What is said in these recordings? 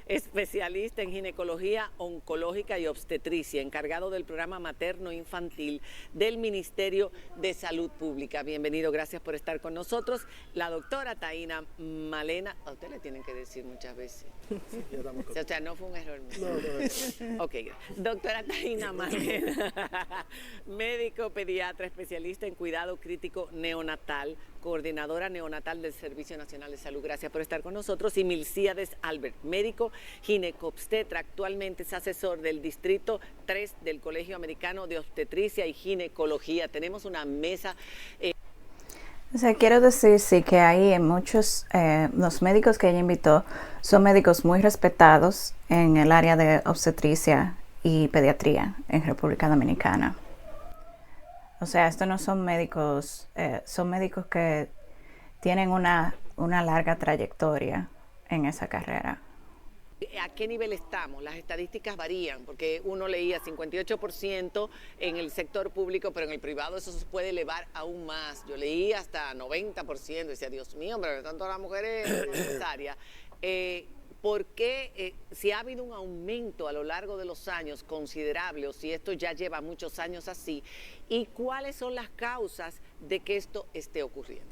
especialista en ginecología oncológica y obstetricia, encargado del programa materno-infantil del Ministerio de Salud Pública. Bienvenido, gracias por estar con nosotros. La doctora Taina Malena, a usted le tienen que decir muchas veces. O sea, no fue un error mío. No. Ok, doctora Taina Malena, médico pediatra, especialista en cuidado crítico neonatal, coordinadora neonatal del Servicio Nacional de Salud. Gracias por estar con nosotros. Y Milcíades Albert, médico ginecobstetra, actualmente es asesor del Distrito 3 del Colegio Americano de Obstetricia y Ginecología. Tenemos una mesa... O sea, quiero decir, sí, que ahí en muchos, los médicos que ella invitó son médicos muy respetados en el área de obstetricia y pediatría en República Dominicana. O sea, estos no son médicos, son médicos que tienen una larga trayectoria en esa carrera. ¿A qué nivel estamos? Las estadísticas varían, porque uno leía 58% en el sector público, pero en el privado eso se puede elevar aún más. Yo leí hasta 90%, decía, Dios mío, pero tanto las mujeres no necesarias. ¿Por qué, si ha habido un aumento a lo largo de los años considerable, o si esto ya lleva muchos años así, y cuáles son las causas de que esto esté ocurriendo?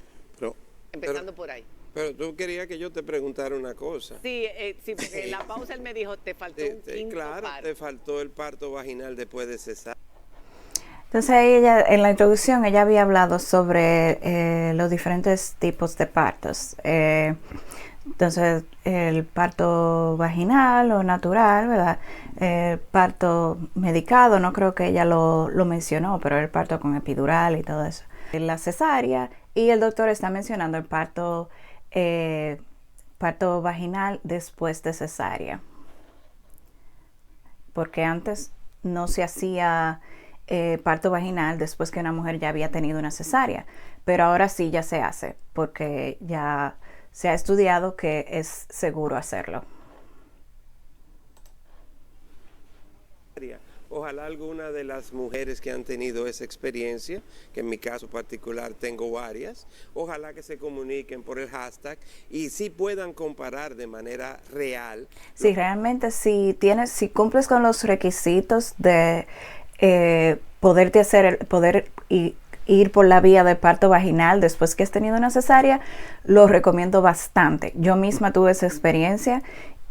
Empezando por ahí. Pero tú querías que yo te preguntara una cosa. Sí, sí, porque en la pausa él me dijo, te faltó un quinto claro, parto. te faltó el parto vaginal después de cesárea. Entonces ella, en la introducción, ella había hablado sobre los diferentes tipos de partos. Entonces, el parto vaginal o natural, ¿verdad? El parto medicado, no creo que ella lo mencionó, pero el parto con epidural y todo eso. La cesárea, y el doctor está mencionando el parto vaginal después de cesárea. Porque antes no se hacía parto vaginal después que una mujer ya había tenido una cesárea, pero ahora sí ya se hace, porque ya se ha estudiado que es seguro hacerlo. Ojalá alguna de las mujeres que han tenido esa experiencia, que en mi caso particular tengo varias, ojalá que se comuniquen por el hashtag y sí puedan comparar de manera real. Sí, realmente si cumples con los requisitos de poder ir por la vía de parto vaginal después que has tenido una cesárea, lo recomiendo bastante. Yo misma tuve esa experiencia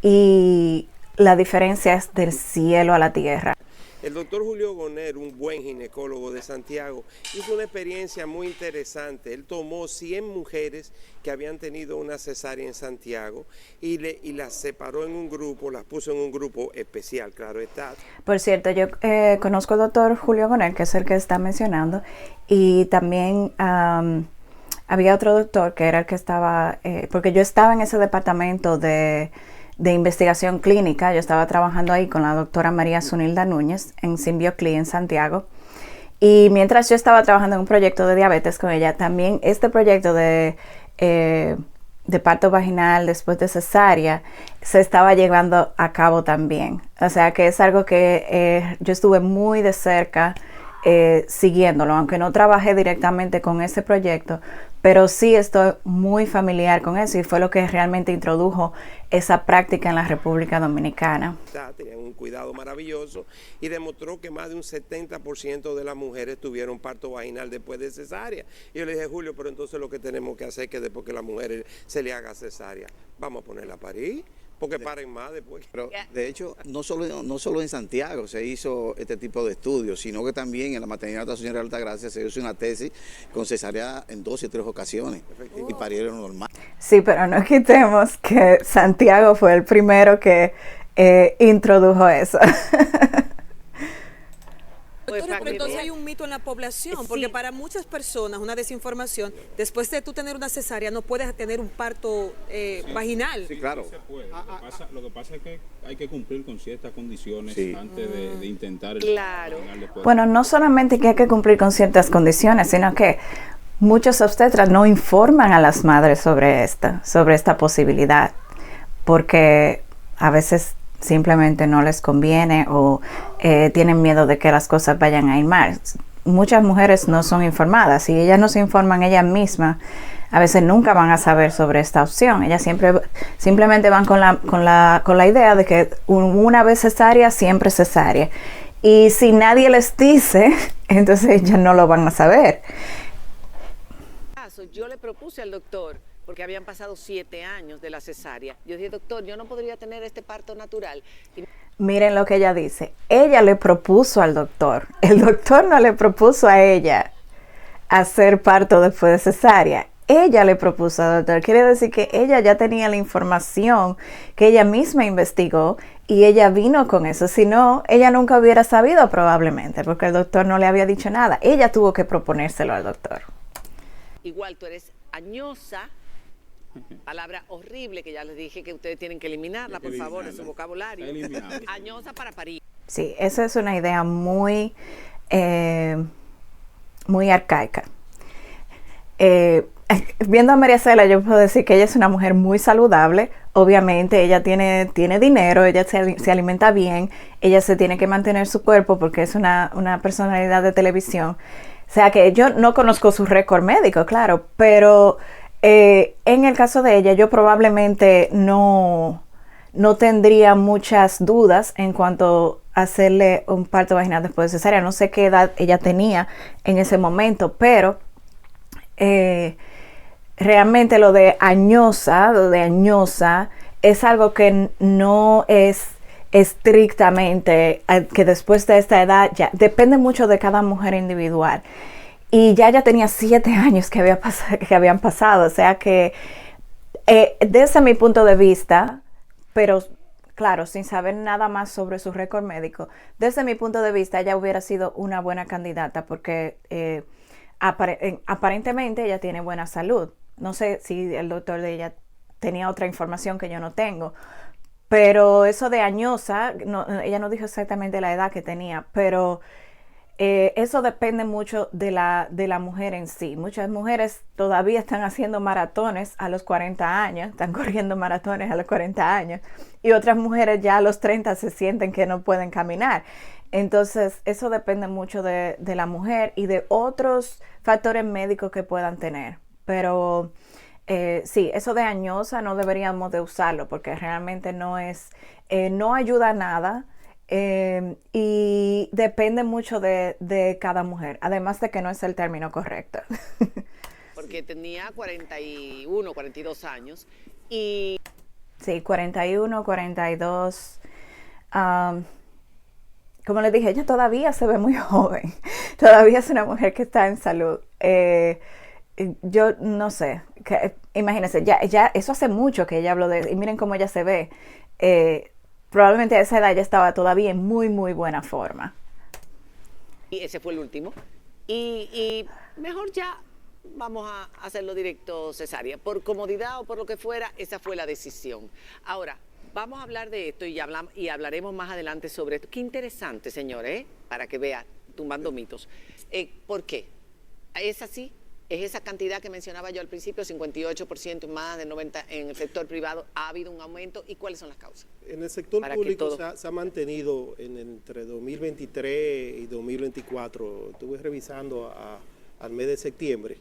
y la diferencia es del cielo a la tierra. El doctor Julio Goner, un buen ginecólogo de Santiago, hizo una experiencia muy interesante. Él tomó 100 mujeres que habían tenido una cesárea en Santiago y las separó en un grupo, las puso en un grupo especial, claro está. Por cierto, yo conozco al doctor Julio Goner, que es el que está mencionando, y también había otro doctor que era el que estaba, porque yo estaba en ese departamento de investigación clínica. Yo estaba trabajando ahí con la doctora María Zunilda Núñez en SymBioCli en Santiago, y mientras yo estaba trabajando en un proyecto de diabetes con ella, también este proyecto de parto vaginal después de cesárea se estaba llevando a cabo también. O sea que es algo que yo estuve muy de cerca siguiéndolo, aunque no trabajé directamente con ese proyecto, pero sí estoy muy familiar con eso, y fue lo que realmente introdujo esa práctica en la República Dominicana. Tenían un cuidado maravilloso y demostró que más de un 70% de las mujeres tuvieron parto vaginal después de cesárea. Y yo le dije, Julio, pero entonces lo que tenemos que hacer es que después que la mujer se le haga cesárea, vamos a ponerla a parir, porque paren más después. Pero de hecho, no solo en Santiago se hizo este tipo de estudios, sino que también en la maternidad de la señora Altagracia se hizo una tesis con cesárea en 2 y 3 ocasiones y parieron normal. Sí, pero no quitemos que Santiago fue el primero que introdujo eso. Doctora, pero entonces hay un mito en la población, porque Sí. para muchas personas, una desinformación, después de tú tener una cesárea no puedes tener un parto vaginal. Sí, claro. Se puede. Lo que pasa es que hay que cumplir con ciertas condiciones Sí. antes de intentar el Claro. vaginal después. Bueno, no solamente que hay que cumplir con ciertas condiciones, sino que muchos obstetras no informan a las madres sobre esta posibilidad, porque a veces simplemente no les conviene o tienen miedo de que las cosas vayan a ir mal. Muchas mujeres no son informadas y ellas no se informan ellas mismas a veces nunca van a saber sobre esta opción. Ellas simplemente van con la idea de que una vez cesárea, siempre cesárea. Y si nadie les dice, entonces ellas no lo van a saber. Yo le propuse al doctor, porque habían pasado 7 años de la cesárea. Yo dije, doctor, yo no podría tener este parto natural. Miren lo que ella dice. Ella le propuso al doctor. El doctor no le propuso a ella hacer parto después de cesárea. Ella le propuso al doctor. Quiere decir que ella ya tenía la información que ella misma investigó y ella vino con eso. Si no, ella nunca hubiera sabido probablemente, porque el doctor no le había dicho nada. Ella tuvo que proponérselo al doctor. Igual tú eres añosa, palabra horrible que ya les dije que ustedes tienen que eliminarla, por favor, de su vocabulario. Añosa para parir. Sí, esa es una idea muy arcaica. Viendo a María Cela, yo puedo decir que ella es una mujer muy saludable. Obviamente ella tiene dinero, ella se alimenta bien, ella se tiene que mantener su cuerpo porque es una personalidad de televisión. O sea que yo no conozco su récord médico, claro, pero en el caso de ella yo probablemente no tendría muchas dudas en cuanto a hacerle un parto vaginal después de cesárea. No sé qué edad ella tenía en ese momento, pero realmente lo de añosa es algo que no es estrictamente que después de esta edad, ya depende mucho de cada mujer individual. Y ya tenía 7 años que habían pasado, o sea que desde mi punto de vista, pero claro, sin saber nada más sobre su récord médico, desde mi punto de vista ella hubiera sido una buena candidata porque aparentemente ella tiene buena salud. No sé si el doctor de ella tenía otra información que yo no tengo, pero eso de añosa, ella no dijo exactamente la edad que tenía, pero eso depende mucho de la mujer en sí. Muchas mujeres todavía están haciendo maratones a los 40 años, están corriendo maratones a los 40 años, y otras mujeres ya a los 30 se sienten que no pueden caminar. Entonces, eso depende mucho de la mujer y de otros factores médicos que puedan tener. Pero sí, eso de añosa no deberíamos de usarlo porque realmente no ayuda a nada. Y depende mucho de cada mujer, además de que no es el término correcto. Porque tenía 41, 42 años y... Sí, 41, 42. Como les dije, ella todavía se ve muy joven. Todavía es una mujer que está en salud. Yo no sé, imagínense, ya eso hace mucho que ella habló de... Y miren cómo ella se ve. Probablemente a esa edad ya estaba todavía en muy, muy buena forma. Y ese fue el último. Y mejor ya vamos a hacerlo directo cesárea. Por comodidad o por lo que fuera, esa fue la decisión. Ahora, vamos a hablar de esto y hablaremos más adelante sobre esto. Qué interesante, señores, para que vean, tumbando mitos. ¿Por qué? ¿Es así? ¿Es esa cantidad que mencionaba yo al principio, 58% más de 90% en el sector privado? ¿Ha habido un aumento? ¿Y cuáles son las causas? En el sector público se ha mantenido entre 2023 y 2024. Estuve revisando al mes de septiembre.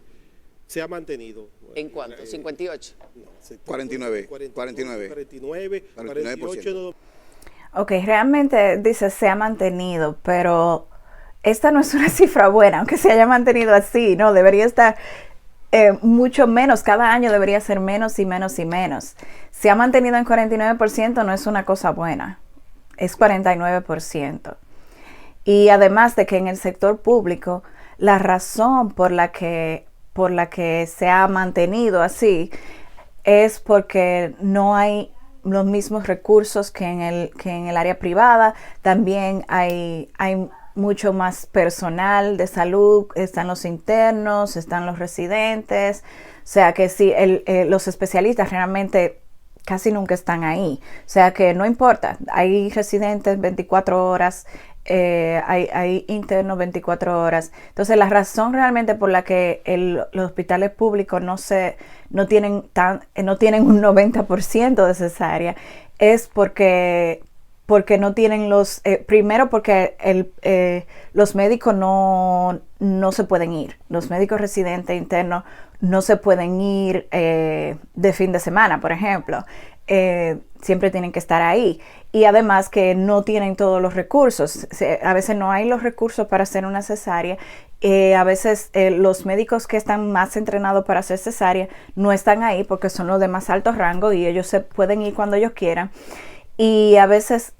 Se ha mantenido. ¿En cuánto? ¿58? No, 49. 48. Ok, realmente dice se ha mantenido, pero... Esta no es una cifra buena, aunque se haya mantenido así, no, debería estar mucho menos, cada año debería ser menos y menos y menos. Se ha mantenido en 49% no es una cosa buena, es 49%. Y además de que en el sector público, la razón por la que se ha mantenido así es porque no hay los mismos recursos que en el área privada, también hay mucho más personal de salud, están los internos, están los residentes, o sea que sí, los especialistas realmente casi nunca están ahí, o sea que no importa, hay residentes 24 horas, hay internos 24 horas, entonces la razón realmente por la que los hospitales públicos no tienen un 90% de cesárea es porque no tienen primero porque los médicos no se pueden ir, los médicos residentes internos no se pueden ir de fin de semana, por ejemplo. Siempre tienen que estar ahí. Y además que no tienen todos los recursos. A veces no hay los recursos para hacer una cesárea. A veces los médicos que están más entrenados para hacer cesárea no están ahí porque son los de más alto rango y ellos se pueden ir cuando ellos quieran. Y a veces...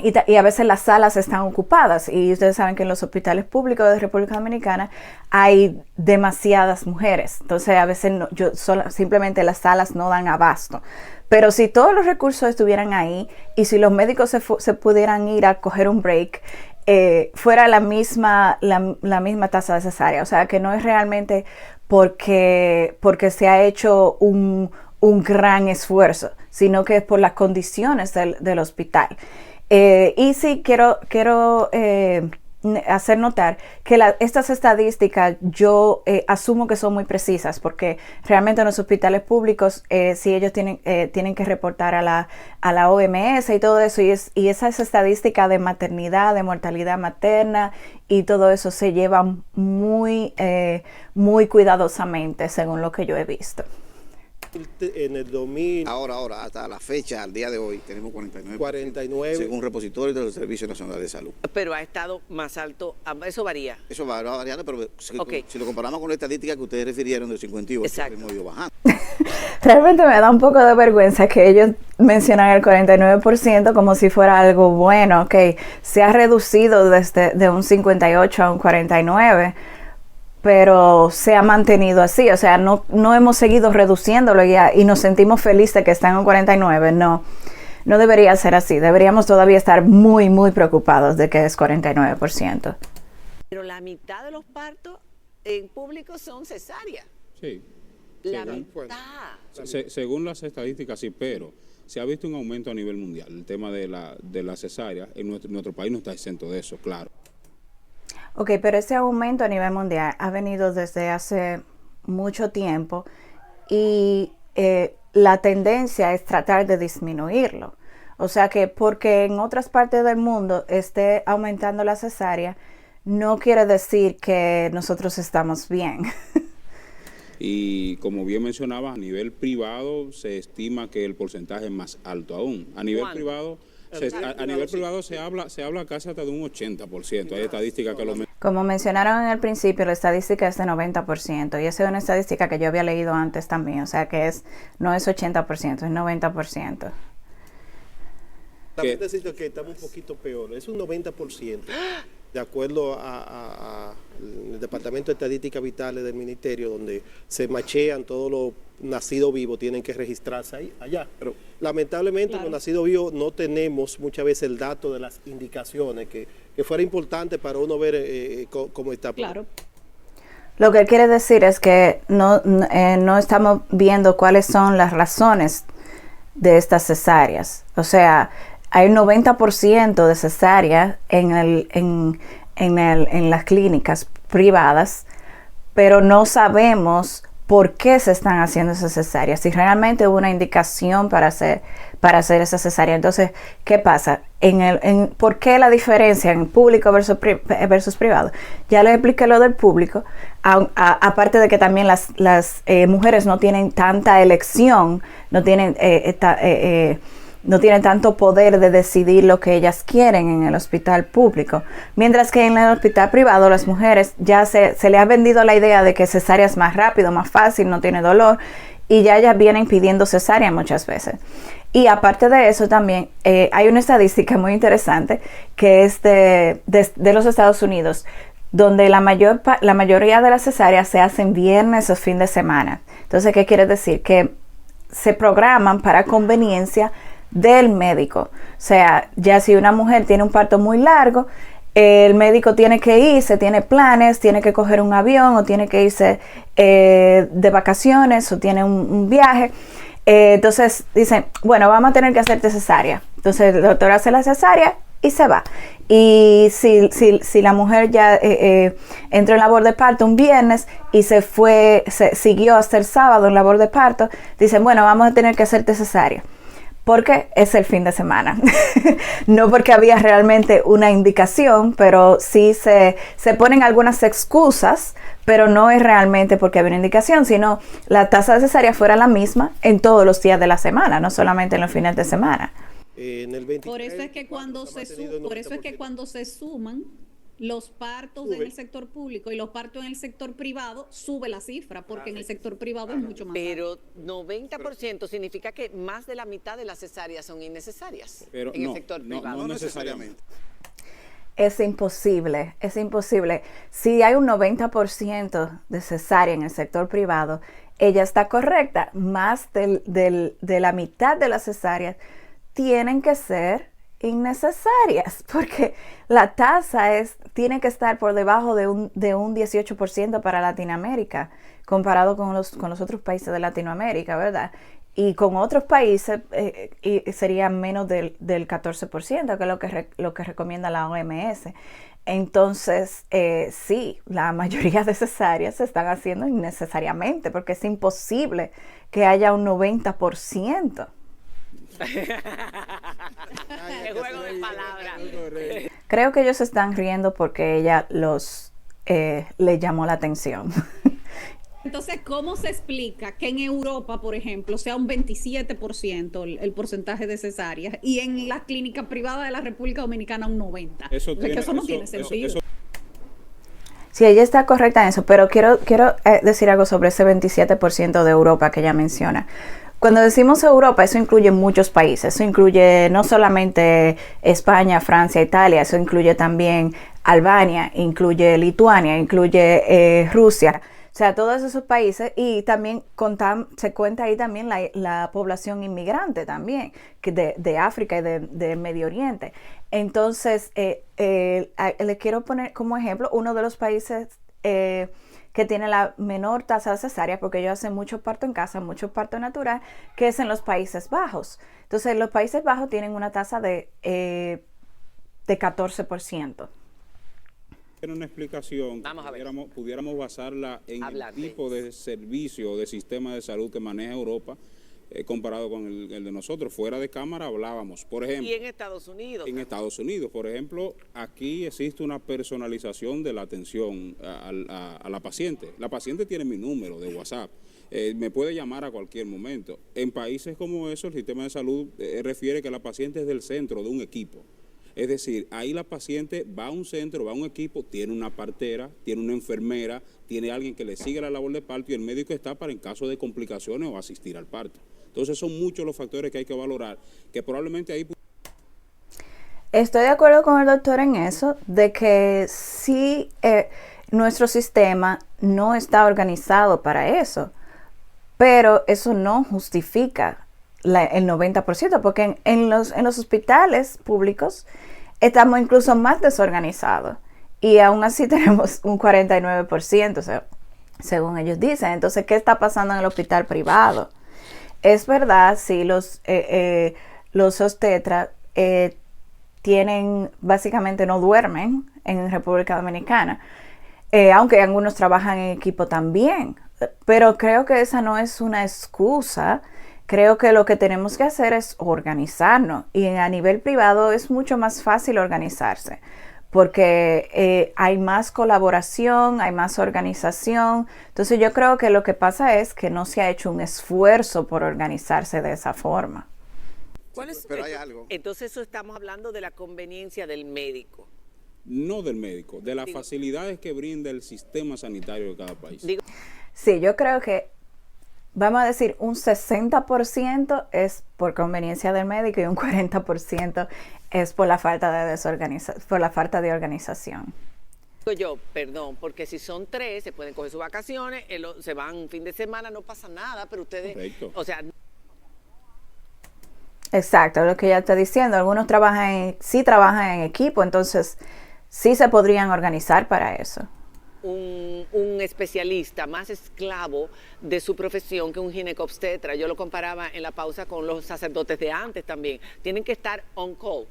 Y a veces las salas están ocupadas y ustedes saben que en los hospitales públicos de República Dominicana hay demasiadas mujeres. Entonces a veces simplemente las salas no dan abasto. Pero si todos los recursos estuvieran ahí y si los médicos se pudieran ir a coger un break, fuera la misma tasa de cesárea. O sea que no es realmente porque se ha hecho un gran esfuerzo, sino que es por las condiciones del hospital. Y sí, quiero hacer notar que estas estadísticas yo asumo que son muy precisas, porque realmente en los hospitales públicos sí ellos tienen que reportar a la OMS y todo eso, y esas estadísticas de maternidad, de mortalidad materna y todo eso se llevan muy cuidadosamente según lo que yo he visto. En el 2000... Ahora, hasta la fecha, al día de hoy, tenemos 49. Según repositorios del Servicio Nacional de Salud. Pero ha estado más alto, eso varía. Eso va variando, pero Okay. si lo comparamos con la estadística que ustedes refirieron del 58, hemos ido bajando. Realmente me da un poco de vergüenza que ellos mencionan el 49% como si fuera algo bueno. Ok, se ha reducido de un 58 a un 49%. Pero se ha mantenido así, o sea, no hemos seguido reduciéndolo y nos sentimos felices que está en un 49, no debería ser así, deberíamos todavía estar muy, muy preocupados de que es 49%. Pero la mitad de los partos en público son cesáreas. Sí. La mitad. Según las estadísticas, sí, pero se ha visto un aumento a nivel mundial. El tema de la cesárea, en nuestro país no está exento de eso, claro. Ok, pero ese aumento a nivel mundial ha venido desde hace mucho tiempo y la tendencia es tratar de disminuirlo. O sea que porque en otras partes del mundo esté aumentando la cesárea, no quiere decir que nosotros estamos bien. Y como bien mencionaba, a nivel privado se estima que el porcentaje es más alto aún. A nivel privado... A nivel privado se habla casi hasta de un 80%. Hay estadísticas que lo... Como mencionaron en el principio, la estadística es de 90%. Y esa es una estadística que yo había leído antes también. O sea que no es 80%, es 90%. También necesito que estamos un poquito peor. Es un 90%. De acuerdo al Departamento de Estadísticas Vitales del Ministerio, donde se machean todos los nacidos vivos, tienen que registrarse allá. Pero lamentablemente los nacidos vivos no tenemos muchas veces el dato de las indicaciones, que fuera importante para uno ver cómo está. Claro. Lo que él quiere decir es que no estamos viendo cuáles son las razones de estas cesáreas. O sea, hay un 90% de cesáreas en las clínicas privadas, pero no sabemos por qué se están haciendo esas cesáreas, si realmente hubo una indicación para hacer esa cesárea. Entonces, ¿qué pasa? ¿Por qué la diferencia en público versus privado? Ya les expliqué lo del público, aparte de que también las mujeres no tienen tanta elección, no tienen tanto poder de decidir lo que ellas quieren en el hospital público. Mientras que en el hospital privado las mujeres ya se le ha vendido la idea de que cesárea es más rápido, más fácil, no tiene dolor, y ya ellas vienen pidiendo cesárea muchas veces. Y aparte de eso también hay una estadística muy interesante que es de los Estados Unidos, donde la mayoría de las cesáreas se hacen viernes o fin de semana. Entonces, ¿qué quiere decir? Que se programan para conveniencia del médico. O sea, ya si una mujer tiene un parto muy largo, el médico tiene que irse, tiene planes, tiene que coger un avión o tiene que irse de vacaciones o tiene un viaje. Entonces dicen, bueno, vamos a tener que hacerte cesárea. Entonces el doctor hace la cesárea y se va. Y si la mujer ya entró en labor de parto un viernes y siguió hasta el sábado en labor de parto, dicen, bueno, vamos a tener que hacerte cesárea. porque es el fin de semana. No porque había realmente una indicación, pero sí se ponen algunas excusas, pero no es realmente porque había una indicación, sino la tasa de cesárea fuera la misma en todos los días de la semana, no solamente en los fines de semana. En el 23, por eso es que cuando se suman los partos en el sector público y los partos en el sector privado, sube la cifra, porque en el sector privado es mucho más alto. Pero 90% significa que más de la mitad de las cesáreas son innecesarias Pero en el sector privado. No necesariamente. Es imposible, es imposible. Si hay un 90% de cesárea en el sector privado, ella está correcta. Más de la mitad de las cesáreas tienen que ser innecesarias, porque la tasa tiene que estar por debajo de un 18% para Latinoamérica, comparado con los otros países de Latinoamérica, ¿verdad? Y con otros países sería menos del 14%, que es lo que recomienda la OMS. Entonces, sí, la mayoría de cesáreas se están haciendo innecesariamente, porque es imposible que haya un 90%. El juego de palabras. Creo que ellos se están riendo porque ella le llamó la atención. Entonces, ¿cómo se explica que en Europa, por ejemplo, sea un 27% el porcentaje de cesáreas y en las clínicas privadas de la República Dominicana un 90%? Eso no tiene sentido. Sí, ella está correcta en eso, pero quiero decir algo sobre ese 27% de Europa que ella menciona. Cuando decimos Europa, eso incluye muchos países. Eso incluye no solamente España, Francia, Italia, eso incluye también Albania, incluye Lituania, incluye Rusia. O sea, todos esos países, y también se cuenta ahí también la población inmigrante también, que de África y de Medio Oriente. Entonces, les quiero poner como ejemplo uno de los países que tiene la menor tasa de cesárea, porque ellos hacen mucho parto en casa, mucho parto natural, que es en los Países Bajos. Entonces, los Países Bajos tienen una tasa de 14%. Era una explicación que pudiéramos basarla en el tipo de servicio o de sistema de salud que maneja Europa comparado con el de nosotros. Fuera de cámara hablábamos, por ejemplo. Y en Estados Unidos. En Estados Unidos, por ejemplo, aquí existe una personalización de la atención a la paciente. La paciente tiene mi número de WhatsApp. Me puede llamar a cualquier momento. En países como esos, el sistema de salud refiere que la paciente es del centro de un equipo. Es decir, ahí la paciente va a un centro, va a un equipo, tiene una partera, tiene una enfermera, tiene alguien que le sigue la labor de parto y el médico está para en caso de complicaciones o asistir al parto. Entonces son muchos los factores que hay que valorar, que probablemente ahí... Estoy de acuerdo con el doctor en eso, de que sí, nuestro sistema no está organizado para eso, pero eso no justifica el 90%, porque en los hospitales públicos estamos incluso más desorganizados y aún así tenemos un 49%, o sea, según ellos dicen. Entonces, ¿qué está pasando en el hospital privado? Es verdad, sí, los obstetras básicamente no duermen en República Dominicana, aunque algunos trabajan en equipo también, pero creo que esa no es una excusa. Creo que lo que tenemos que hacer es organizarnos, y a nivel privado es mucho más fácil organizarse porque hay más colaboración, hay más organización. Entonces yo creo que lo que pasa es que no se ha hecho un esfuerzo por organizarse de esa forma. Pero hay algo. Entonces eso estamos hablando de la conveniencia del médico. No del médico, de las facilidades que brinda el sistema sanitario de cada país. Sí, yo creo que vamos a decir un 60% es por conveniencia del médico y un 40% es por la falta de organización. Yo, perdón, porque si son 3, se pueden coger sus vacaciones, se van un fin de semana, no pasa nada, pero ustedes, correcto. O sea... Exacto, lo que ella está diciendo, algunos sí trabajan en equipo, entonces sí se podrían organizar para eso. Un especialista más esclavo de su profesión que un ginecobstetra. Yo lo comparaba en la pausa con los sacerdotes de antes también. Tienen que estar on call.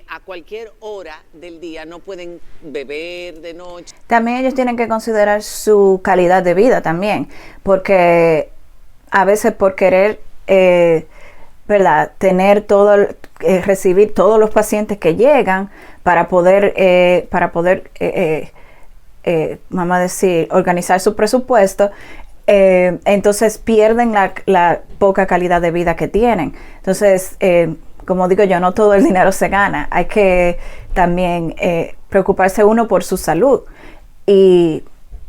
A cualquier hora del día, no pueden beber de noche. También ellos tienen que considerar su calidad de vida también, porque a veces por querer ¿verdad? Tener recibir todos los pacientes que llegan para poder vamos a decir, organizar su presupuesto, entonces pierden la poca calidad de vida que tienen. Entonces, como digo yo, no todo el dinero se gana. Hay que también preocuparse uno por su salud. Y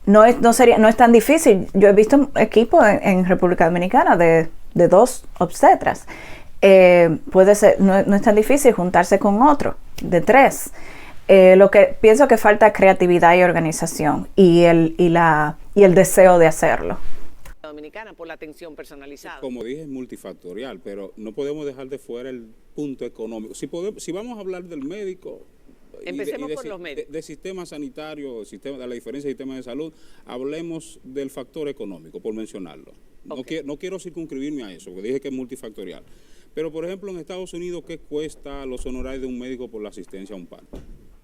no es tan difícil. Yo he visto equipos en República Dominicana de 2 obstetras. Puede ser, no es tan difícil juntarse con otro de 3. Lo que pienso que falta creatividad y organización y el deseo de hacerlo. Dominicana por la atención personalizada. Como dije, es multifactorial, pero no podemos dejar de fuera el punto económico. Si vamos a hablar del médico, empecemos por los médicos. De sistema sanitario, de la diferencia de sistemas de salud, hablemos del factor económico, por mencionarlo. Okay. No quiero circunscribirme a eso, porque dije que es multifactorial. Pero, por ejemplo, en Estados Unidos, ¿qué cuesta los honorarios de un médico por la asistencia a un parto?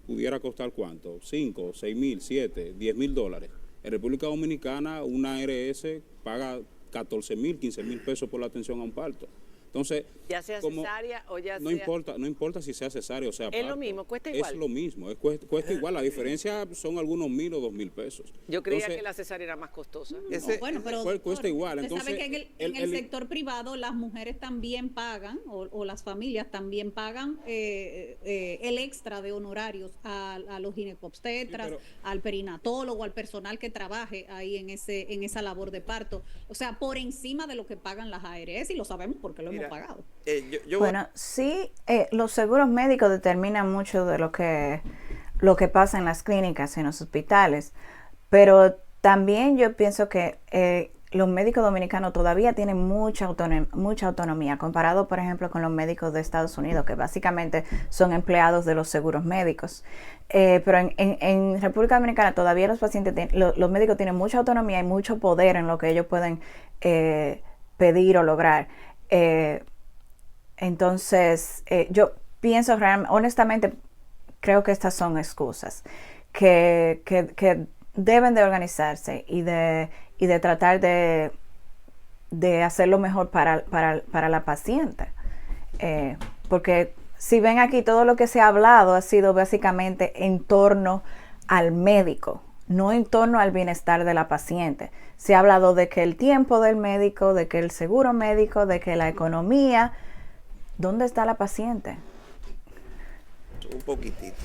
¿Pudiera costar cuánto? 5, 6 mil, 7, 10 mil dólares. En República Dominicana, una ARS paga 14 mil, 15 mil pesos por la atención a un parto. Entonces, ya sea cesárea o ya no sea... No importa si sea cesárea o sea parto. Es lo mismo, cuesta igual. Es lo mismo, cuesta igual. La diferencia son algunos 1.000 o 2.000 pesos. Yo creía que la cesárea era más costosa. Bueno, pero cuesta igual. Entonces, sabe que en el sector privado las mujeres también pagan, o las familias también pagan el extra de honorarios a los ginecobstetras, al perinatólogo, al personal que trabaje ahí en esa labor de parto. O sea, por encima de lo que pagan las ARS, y lo sabemos porque lo hemos pagado. Bueno, sí, los seguros médicos determinan mucho de lo que pasa en las clínicas, en los hospitales, pero también yo pienso que los médicos dominicanos todavía tienen mucha autonomía, comparado, por ejemplo, con los médicos de Estados Unidos, que básicamente son empleados de los seguros médicos. Pero en República Dominicana todavía los médicos tienen mucha autonomía y mucho poder en lo que ellos pueden pedir o lograr. Entonces, yo pienso honestamente, creo que estas son excusas que deben de organizarse y de tratar de hacerlo mejor para la paciente. Porque si ven aquí, todo lo que se ha hablado ha sido básicamente en torno al médico, no en torno al bienestar de la paciente. Se ha hablado de que el tiempo del médico, de que el seguro médico, de que la economía. ¿Dónde está la paciente? Un poquitito.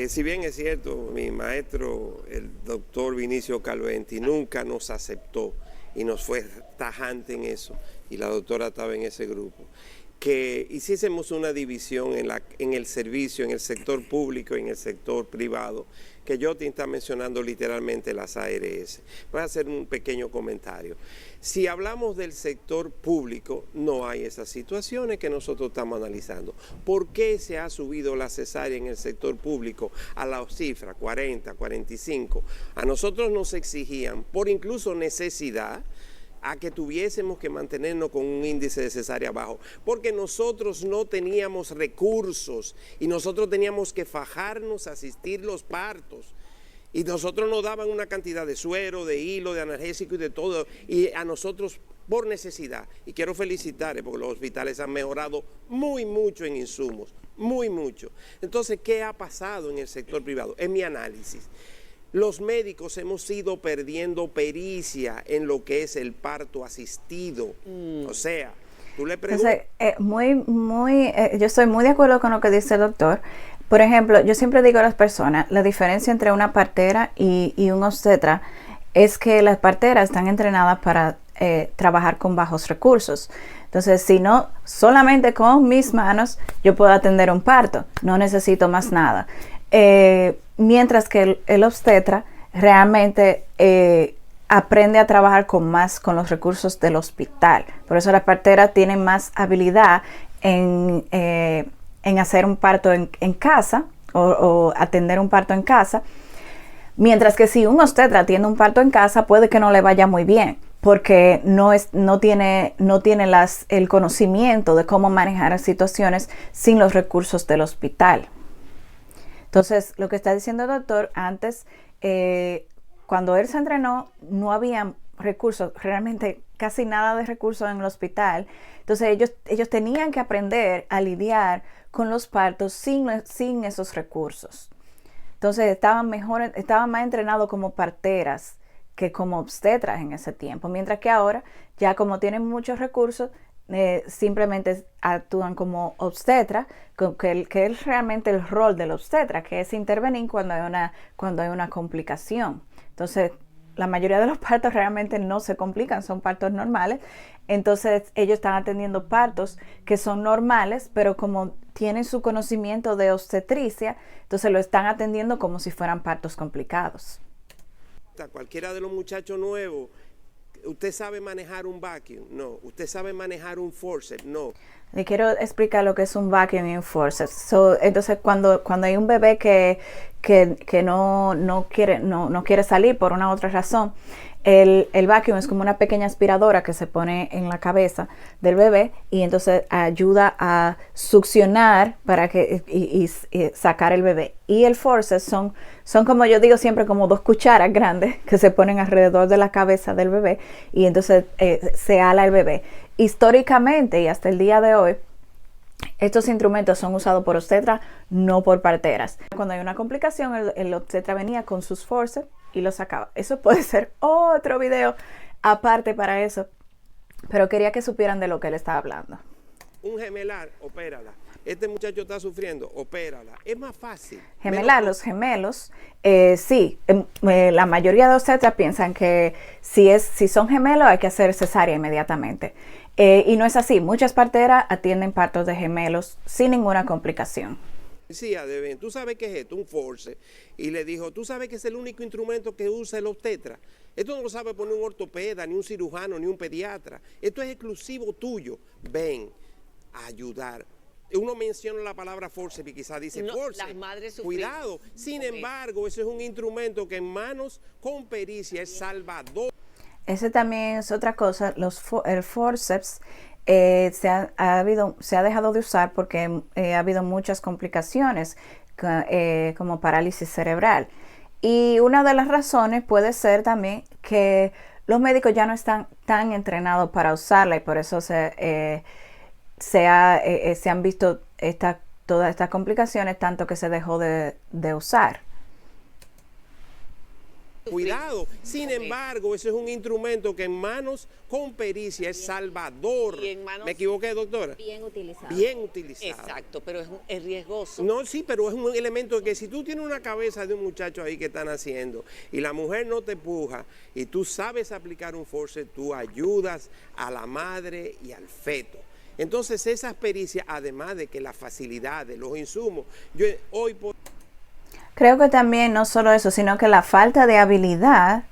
Si bien es cierto, mi maestro, el doctor Vinicio Calventi, nunca nos aceptó y nos fue tajante en eso, y la doctora estaba en ese grupo, que hiciésemos una división en el servicio, en el sector público y en el sector privado, que Jotin está mencionando literalmente las ARS. Voy a hacer un pequeño comentario. Si hablamos del sector público, no hay esas situaciones que nosotros estamos analizando. ¿Por qué se ha subido la cesárea en el sector público a la cifra 40, 45? A nosotros nos exigían, por incluso necesidad, a que tuviésemos que mantenernos con un índice de cesárea bajo, porque nosotros no teníamos recursos y nosotros teníamos que fajarnos a asistir los partos. Y nosotros nos daban una cantidad de suero, de hilo, de analgésico y de todo, y a nosotros por necesidad. Y quiero felicitarles porque los hospitales han mejorado muy mucho en insumos, muy mucho. Entonces, ¿qué ha pasado en el sector privado? En mi análisis, los médicos hemos ido perdiendo pericia en lo que es el parto asistido. O sea, tú le preguntas... yo estoy muy de acuerdo con lo que dice el doctor. Por ejemplo, yo siempre digo a las personas, la diferencia entre una partera y un obstetra es que las parteras están entrenadas para trabajar con bajos recursos. Entonces, si no, solamente con mis manos yo puedo atender un parto, no necesito más nada. Mientras que el obstetra realmente aprende a trabajar con los recursos del hospital. Por eso las parteras tienen más habilidad en hacer un parto en casa o atender un parto en casa. Mientras que si un obstetra atiende un parto en casa, puede que no le vaya muy bien, porque no tiene el conocimiento de cómo manejar situaciones sin los recursos del hospital. Entonces, lo que está diciendo el doctor, antes, cuando él se entrenó, no había recursos, realmente casi nada de recursos en el hospital. Entonces ellos tenían que aprender a lidiar con los partos sin esos recursos. Entonces estaban más entrenados como parteras que como obstetras en ese tiempo, mientras que ahora ya como tienen muchos recursos, simplemente actúan como obstetra, que es realmente el rol del obstetra, que es intervenir cuando hay una complicación. Entonces la mayoría de los partos realmente no se complican, son partos normales. Entonces ellos están atendiendo partos que son normales, pero como tienen su conocimiento de obstetricia, entonces lo están atendiendo como si fueran partos complicados. Cualquiera de los muchachos nuevos, ¿usted sabe manejar un vacuum? No. ¿Usted sabe manejar un forceps? No. Le quiero explicar lo que es un vacuum y un forceps. Entonces, cuando hay un bebé que no quiere salir por una u otra razón, el vacuum es como una pequeña aspiradora que se pone en la cabeza del bebé y entonces ayuda a succionar para y sacar el bebé. Y el forceps son como yo digo siempre, como 2 cucharas grandes que se ponen alrededor de la cabeza del bebé y entonces se ala el bebé. Históricamente y hasta el día de hoy, estos instrumentos son usados por obstetras, no por parteras. Cuando hay una complicación, el obstetra venía con sus forceps y lo sacaba. Eso puede ser otro video aparte para eso, pero quería que supieran de lo que él estaba hablando. Un gemelar, opérala. Este muchacho está sufriendo, opérala. Es más fácil. Gemelar, los gemelos, sí. La mayoría de obstetras piensan que si son gemelos hay que hacer cesárea inmediatamente. Y no es así. Muchas parteras atienden partos de gemelos sin ninguna complicación. Sí, Adeben, ¿tú sabes qué es esto? Un forceps. Y le dijo, ¿tú sabes que es el único instrumento que usa el obstetra? Esto no lo sabe poner un ortopeda, ni un cirujano, ni un pediatra. Esto es exclusivo tuyo. Ven a ayudar. Uno menciona la palabra forceps y quizás dice forceps. Las madres cuidado. Sin embargo, ese es un instrumento que en manos con pericia es salvador. Ese también es otra cosa. El forceps se ha dejado de usar porque ha habido muchas complicaciones como parálisis cerebral. Y una de las razones puede ser también que los médicos ya no están tan entrenados para usarla y por eso se han visto todas estas complicaciones, tanto que se dejó de usar. Cuidado, sin embargo, ese es un instrumento que en manos con pericia es salvador. ¿Me equivoqué, doctora? Bien utilizado. Bien utilizado. Exacto, pero es riesgoso. No, sí, pero es un elemento que si tú tienes una cabeza de un muchacho ahí que están haciendo y la mujer no te empuja y tú sabes aplicar un forceps, tú ayudas a la madre y al feto. Entonces esas pericias, además de que la facilidad de los insumos, creo que también no solo eso, sino que la falta de habilidad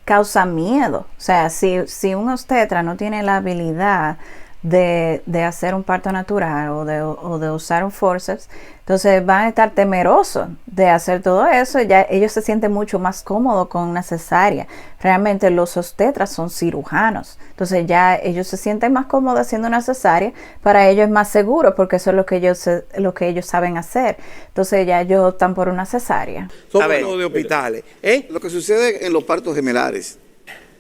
causa miedo. O sea, si un obstetra no tiene la habilidad de hacer un parto natural o de usar un forceps, entonces van a estar temerosos de hacer todo eso. Ya ellos se sienten mucho más cómodos con una cesárea. Realmente los obstetras son cirujanos, entonces ya ellos se sienten más cómodos haciendo una cesárea. Para ellos es más seguro porque eso es lo que ellos saben hacer. Entonces ya ellos optan por una cesárea. Somos de hospitales. Lo que sucede en los partos gemelares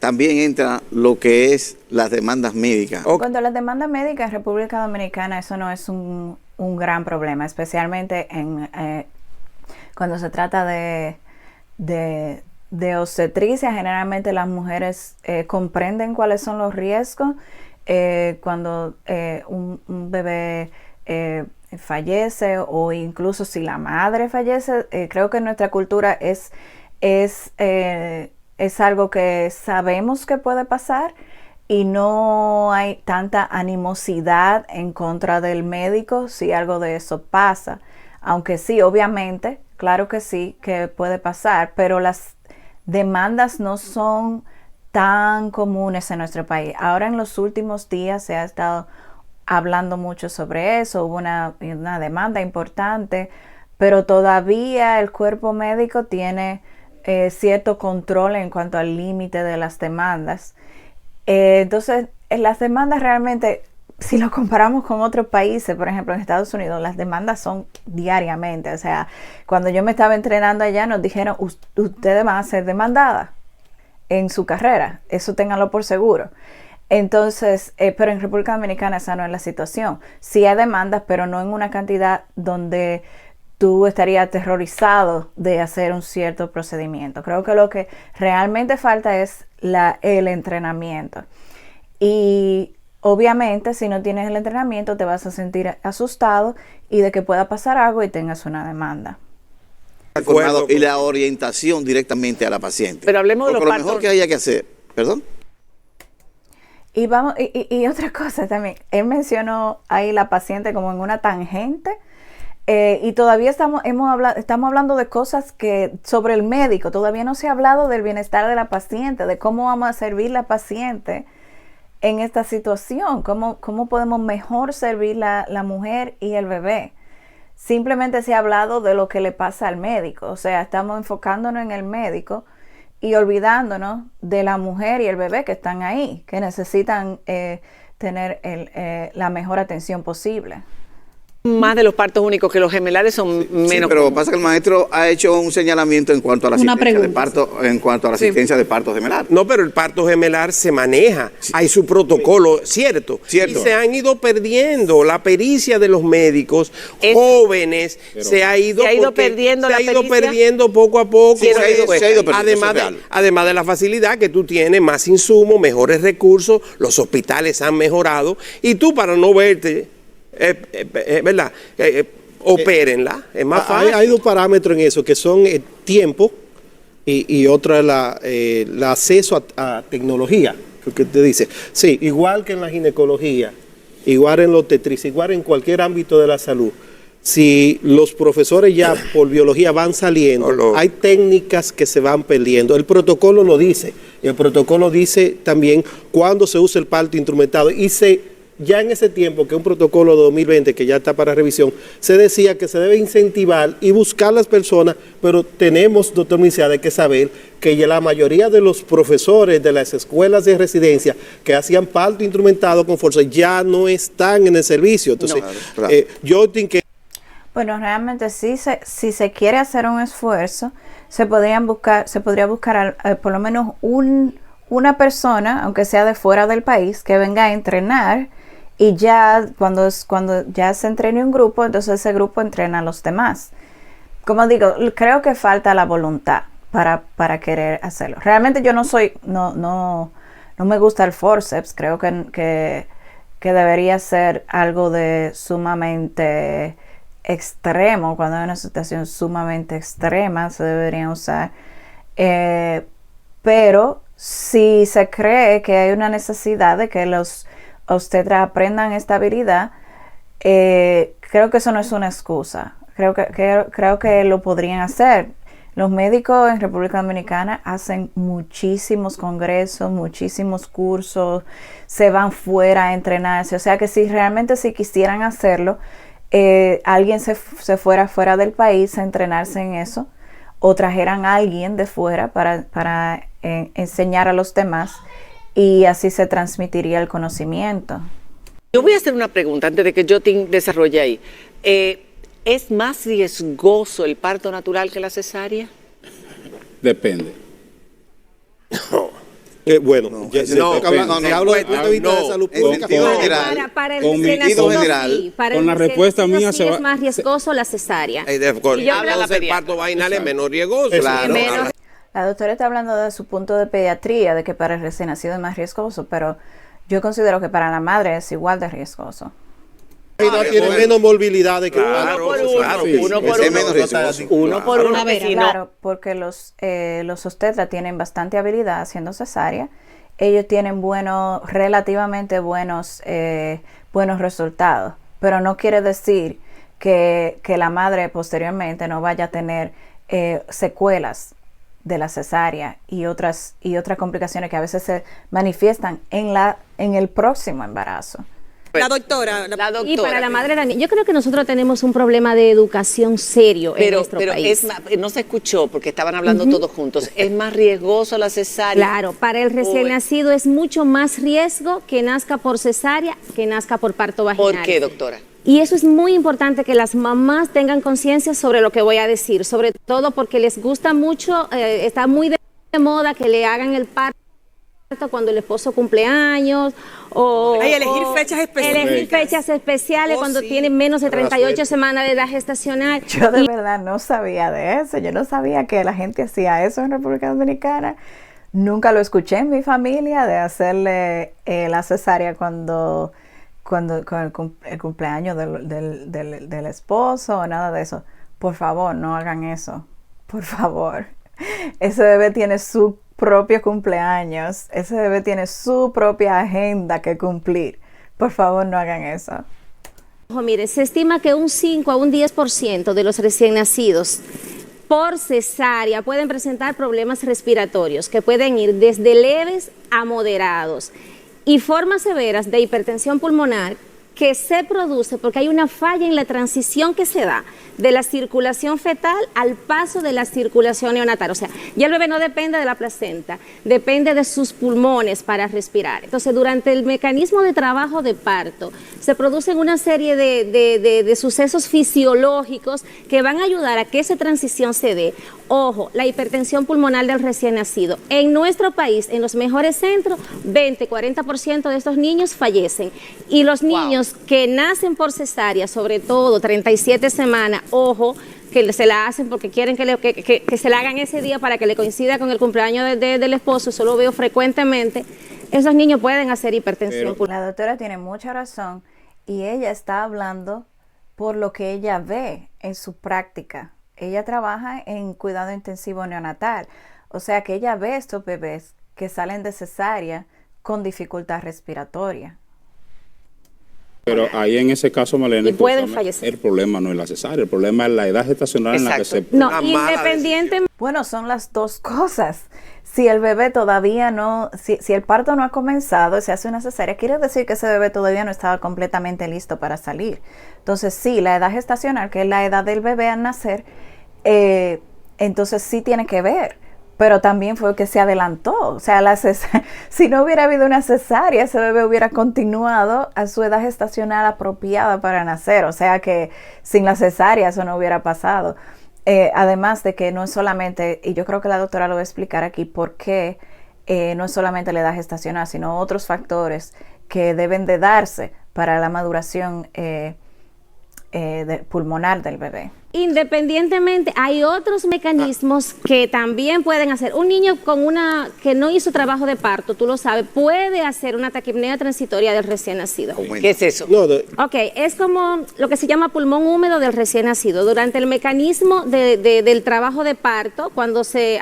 también entra lo que es las demandas médicas. Cuando las demandas médicas en República Dominicana, eso no es un gran problema, especialmente cuando se trata de obstetricia. Generalmente las mujeres comprenden cuáles son los riesgos cuando un bebé fallece o incluso si la madre fallece. Creo que en nuestra cultura es algo que sabemos que puede pasar y no hay tanta animosidad en contra del médico si algo de eso pasa. Aunque sí, obviamente, claro que sí, que puede pasar, pero las demandas no son tan comunes en nuestro país. Ahora en los últimos días se ha estado hablando mucho sobre eso, hubo una demanda importante, pero todavía el cuerpo médico tiene cierto control en cuanto al límite de las demandas. Entonces, las demandas realmente, si lo comparamos con otros países, por ejemplo en Estados Unidos, las demandas son diariamente. O sea, cuando yo me estaba entrenando allá nos dijeron, ustedes van a ser demandadas. en su carrera, eso ténganlo por seguro. Entonces, pero en República Dominicana esa no es la situación. Sí hay demandas, pero no en una cantidad donde tú estarías aterrorizado de hacer un cierto procedimiento. Creo que lo que realmente falta es el entrenamiento. Y obviamente, si no tienes el entrenamiento, te vas a sentir asustado y de que pueda pasar algo y tengas una demanda. Y la orientación directamente a la paciente. Pero hablemos de los partos. Lo mejor que haya que hacer, ¿perdón? Y otra cosa también, él mencionó ahí la paciente como en una tangente, y todavía estamos hablando de cosas que sobre el médico, todavía no se ha hablado del bienestar de la paciente, de cómo vamos a servir la paciente en esta situación, cómo podemos mejor servir la mujer y el bebé. Simplemente se ha hablado de lo que le pasa al médico, o sea, estamos enfocándonos en el médico y olvidándonos de la mujer y el bebé que están ahí, que necesitan tener la mejor atención posible. Más de los partos únicos, que los gemelares son menos. Sí, pero pasa que el maestro ha hecho un señalamiento en cuanto a la asistencia de parto, asistencia de parto gemelar. No, pero el parto gemelar se maneja, hay su protocolo, ¿cierto? Y se han ido perdiendo la pericia de los médicos jóvenes, se ha ido perdiendo poco a poco. Además de la facilidad que tú tienes, más insumos, mejores recursos, los hospitales han mejorado y tú, para no verte, ¿verdad? Opérenla, es más fácil. Hay dos parámetros en eso, que son el tiempo y otra el acceso a tecnología, que te dice. Sí, igual que en la ginecología, igual en la obstetricia, igual en cualquier ámbito de la salud. Si los profesores ya por biología van saliendo, hay técnicas que se van perdiendo. El protocolo lo dice, y el protocolo dice también cuándo se usa el parto instrumentado, y ya en ese tiempo, que es un protocolo de 2020 que ya está para revisión, se decía que se debe incentivar y buscar las personas, pero tenemos, doctor Micía, de que saber que ya la mayoría de los profesores de las escuelas de residencia que hacían parto instrumentado con fuerza ya no están en el servicio. Entonces, yo tengo que... Bueno, realmente sí, si se quiere hacer un esfuerzo, se podría buscar por lo menos una persona, aunque sea de fuera del país, que venga a entrenar. Y ya cuando ya se entrene un grupo, entonces ese grupo entrena a los demás. Como digo, creo que falta la voluntad para querer hacerlo. Realmente yo no me gusta el forceps. Creo que debería ser algo de sumamente extremo. Cuando hay una situación sumamente extrema se debería usar. Pero si se cree que hay una necesidad de que los obstetras aprendan esta habilidad, creo que eso no es una excusa. Creo que lo podrían hacer. Los médicos en República Dominicana hacen muchísimos congresos, muchísimos cursos, se van fuera a entrenarse. O sea que si realmente quisieran hacerlo, alguien se fuera del país a entrenarse en eso, o trajeran a alguien de fuera para enseñar a los demás, y así se transmitiría el conocimiento. Yo voy a hacer una pregunta antes de que Jotin desarrolle ahí. ¿Es más riesgoso el parto natural que la cesárea? Depende. Bueno, hablo de punto de vista de salud pública. Para el general, con la respuesta mía sí es más riesgoso la cesárea. El parto vaginal es menos riesgoso. Claro. La doctora está hablando de su punto de pediatría, de que para el recién nacido es más riesgoso, pero yo considero que para la madre es igual de riesgoso. Tiene menos movilidad de que uno por uno. Claro, porque los obstetras tienen bastante habilidad haciendo cesárea. Ellos tienen relativamente buenos resultados, pero no quiere decir que la madre posteriormente no vaya a tener secuelas de la cesárea y otras complicaciones que a veces se manifiestan en el próximo embarazo. La doctora. Y para la madre también. Yo creo que nosotros tenemos un problema de educación serio en nuestro país. No se escuchó porque estaban hablando todos juntos. ¿Es más riesgoso la cesárea? Claro, para el recién nacido es mucho más riesgo que nazca por cesárea que nazca por parto vaginal. ¿Por qué, doctora? Y eso es muy importante, que las mamás tengan conciencia sobre lo que voy a decir, sobre todo porque les gusta mucho, está muy de de moda que le hagan el parto cuando el esposo cumple años o elegir fechas especiales. Elegir fechas especiales cuando tienen menos de 38 semanas de edad gestacional. Yo de verdad no sabía de eso. Yo no sabía que la gente hacía eso en República Dominicana. Nunca lo escuché en mi familia de hacerle la cesárea con el cumpleaños del esposo o nada de eso. Por favor, no hagan eso. Por favor. Ese bebé tiene su propio cumpleaños. Ese bebé tiene su propia agenda que cumplir. Por favor, no hagan eso. Mire, se estima que un 5 a un 10% de los recién nacidos por cesárea pueden presentar problemas respiratorios que pueden ir desde leves a moderados y formas severas de hipertensión pulmonar que se produce porque hay una falla en la transición que se da de la circulación fetal al paso de la circulación neonatal. O sea, ya el bebé no depende de la placenta, depende de sus pulmones para respirar. Entonces, durante el mecanismo de trabajo de parto, se producen una serie de sucesos fisiológicos que van a ayudar a que esa transición se dé. Ojo, la hipertensión pulmonar del recién nacido. En nuestro país, en los mejores centros, 20-40% de estos niños fallecen. Y los niños que nacen por cesárea, sobre todo 37 semanas, ojo, que se la hacen porque quieren que se la hagan ese día para que le coincida con el cumpleaños del esposo, eso lo veo frecuentemente, esos niños pueden hacer hipertensión pulmonar. La doctora tiene mucha razón y ella está hablando por lo que ella ve en su práctica. Ella trabaja en cuidado intensivo neonatal, o sea que ella ve estos bebés que salen de cesárea con dificultad respiratoria. Pero ahí en ese caso, Malena, pueden fallecer. El problema no es la cesárea, el problema es la edad gestacional en la que se... No, independientemente... Bueno, son las dos cosas. Si el bebé todavía no, si el parto no ha comenzado, se hace una cesárea, quiere decir que ese bebé todavía no estaba completamente listo para salir. Entonces sí, la edad gestacional, que es la edad del bebé al nacer, entonces sí tiene que ver, pero también fue que se adelantó. O sea, si no hubiera habido una cesárea, ese bebé hubiera continuado a su edad gestacional apropiada para nacer. O sea que sin la cesárea eso no hubiera pasado. Además de que no es solamente, y yo creo que la doctora lo va a explicar aquí, por qué no es solamente la edad gestacional, sino otros factores que deben de darse para la maduración pulmonar del bebé. Independientemente, hay otros mecanismos que también pueden hacer. Un niño que no hizo trabajo de parto, tú lo sabes, puede hacer una taquipnea transitoria del recién nacido. ¿Qué es eso? Ok, es como lo que se llama pulmón húmedo del recién nacido. Durante el mecanismo del trabajo de parto, cuando se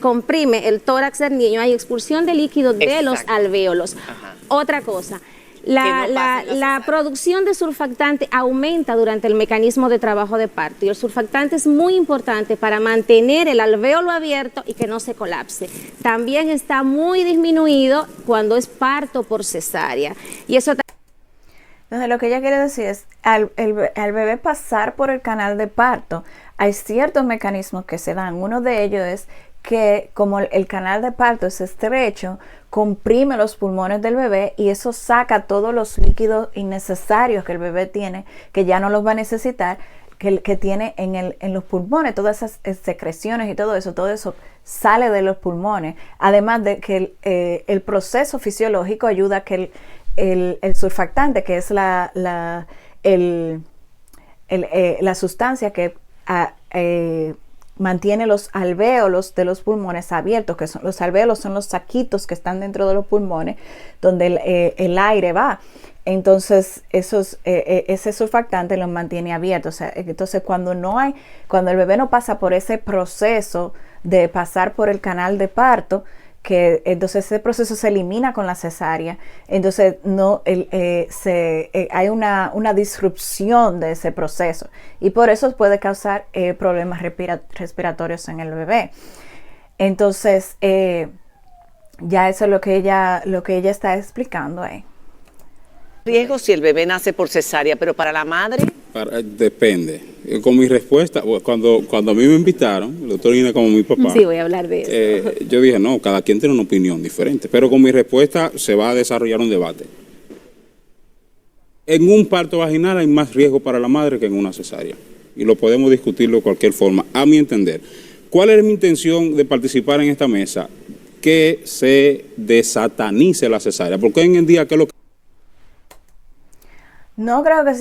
comprime el tórax del niño, hay expulsión de líquido de los alvéolos. Ajá. Otra cosa. La producción de surfactante aumenta durante el mecanismo de trabajo de parto y el surfactante es muy importante para mantener el alvéolo abierto y que no se colapse. También está muy disminuido cuando es parto por cesárea. Y eso entonces lo que ella quiere decir es, al bebé pasar por el canal de parto, hay ciertos mecanismos que se dan. Uno de ellos es que como el canal de parto es estrecho, comprime los pulmones del bebé y eso saca todos los líquidos innecesarios que el bebé tiene, que ya no los va a necesitar, que tiene en los pulmones, todas esas secreciones y todo eso sale de los pulmones. Además de que el proceso fisiológico ayuda a que el surfactante, que es la sustancia que mantiene los alvéolos de los pulmones abiertos, que son los alvéolos, son los saquitos que están dentro de los pulmones donde el aire va. Entonces ese surfactante los mantiene abiertos. O sea, entonces cuando el bebé no pasa por ese proceso de pasar por el canal de parto, que entonces ese proceso se elimina con la cesárea, entonces hay una disrupción de ese proceso y por eso puede causar problemas respiratorios en el bebé. Entonces ya eso es lo que ella está explicando ahí. Riesgo si el bebé nace por cesárea, pero para la madre... Depende. Con mi respuesta, cuando a mí me invitaron, el doctor Ina como mi papá... Sí, voy a hablar de eso. Yo dije, no, cada quien tiene una opinión diferente, pero con mi respuesta se va a desarrollar un debate. En un parto vaginal hay más riesgo para la madre que en una cesárea, y lo podemos discutir de cualquier forma, a mi entender. ¿Cuál es mi intención de participar en esta mesa? Que se desatanice la cesárea, porque hoy en día, ¿qué es lo que? No creo que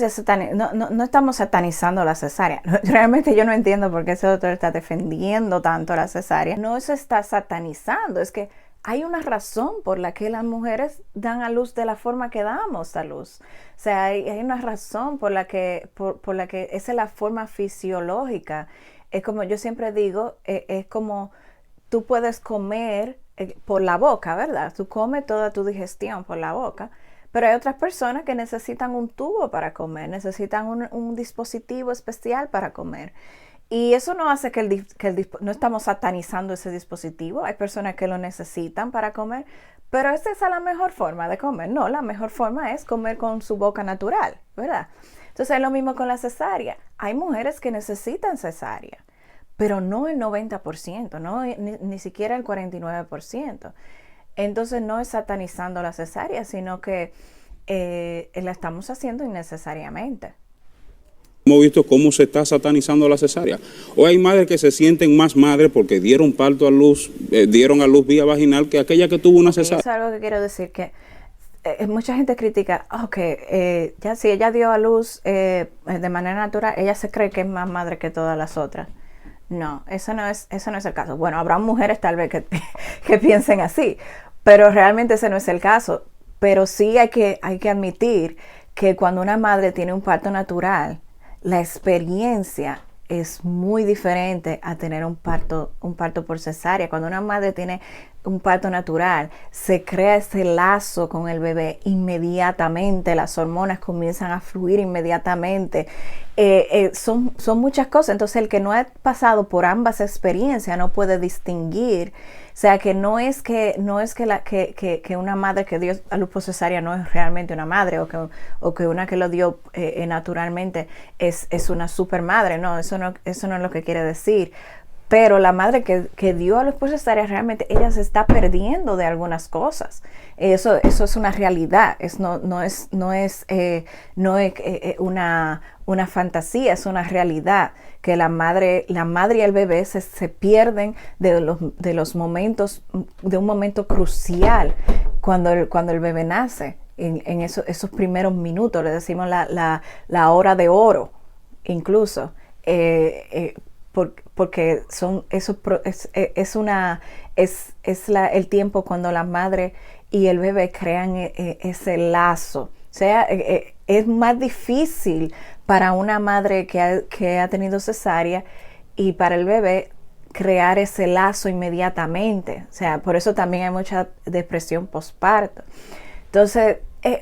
no estamos satanizando la cesárea. Realmente yo no entiendo por qué ese doctor está defendiendo tanto la cesárea. No se está satanizando, es que hay una razón por la que las mujeres dan a luz de la forma que damos a luz. O sea, hay una razón por la que esa es la forma fisiológica. Es como yo siempre digo, es como tú puedes comer por la boca, ¿verdad? Tú comes toda tu digestión por la boca. Pero hay otras personas que necesitan un tubo para comer, necesitan un dispositivo especial para comer. Y eso no hace no estamos satanizando ese dispositivo. Hay personas que lo necesitan para comer, pero esa es la mejor forma de comer. No, la mejor forma es comer con su boca natural, ¿verdad? Entonces es lo mismo con la cesárea. Hay mujeres que necesitan cesárea, pero no el 90%, no, ni siquiera el 49%. Entonces no es satanizando la cesárea, sino que la estamos haciendo innecesariamente. Hemos visto cómo se está satanizando la cesárea. Hoy hay madres que se sienten más madres porque dieron parto a luz, dieron a luz vía vaginal que aquella que tuvo una cesárea. Eso es algo que quiero decir, que mucha gente critica, ya si ella dio a luz de manera natural, ella se cree que es más madre que todas las otras. No, eso no es el caso. Bueno, habrá mujeres tal vez que piensen así, pero realmente ese no es el caso. Pero sí hay que admitir que cuando una madre tiene un parto natural, la experiencia es muy diferente a tener un parto por cesárea. Cuando una madre tiene un parto natural, se crea ese lazo con el bebé inmediatamente, las hormonas comienzan a fluir inmediatamente. Son muchas cosas. Entonces el que no ha pasado por ambas experiencias no puede distinguir. O sea, que no es que una madre que dio a luz por cesárea no es realmente una madre, o que una que lo dio naturalmente es una super madre. No, eso no es lo que quiere decir. Pero la madre que dio a luz por cesárea, realmente ella se está perdiendo de algunas cosas. Eso es una realidad. No es una fantasía, es una realidad. Que la madre y el bebé se pierden de los momentos, de un momento crucial cuando el bebé nace. En esos primeros minutos, le decimos la hora de oro, incluso. Porque es el tiempo cuando la madre y el bebé crean ese lazo. O sea, es más difícil para una madre que ha tenido cesárea y para el bebé crear ese lazo inmediatamente. O sea, por eso también hay mucha depresión postparto. Entonces,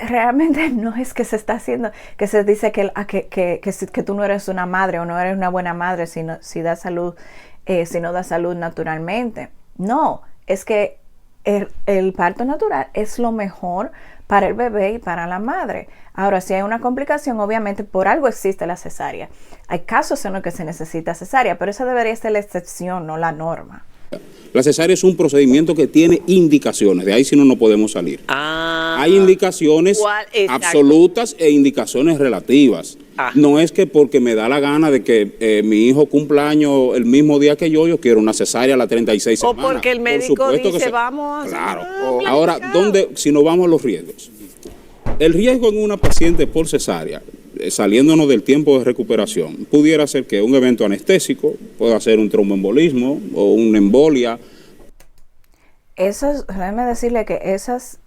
realmente no es que se está haciendo, que se dice que tú no eres una madre o no eres una buena madre si no das salud naturalmente. No, es que el parto natural es lo mejor para el bebé y para la madre. Ahora, si hay una complicación, obviamente por algo existe la cesárea. Hay casos en los que se necesita cesárea, pero esa debería ser la excepción, no la norma. La cesárea es un procedimiento que tiene indicaciones, de ahí si no podemos salir. Hay indicaciones absolutas e indicaciones relativas. No es que porque me da la gana de que mi hijo cumpla años el mismo día que yo quiero una cesárea a las 36 semanas. O porque el médico dice, vamos a claro. Ahora, si nos vamos a los riesgos. El riesgo en una paciente por cesárea, saliéndonos del tiempo de recuperación, pudiera ser que un evento anestésico, pueda ser un tromboembolismo o una embolia. Déjame decirle que esos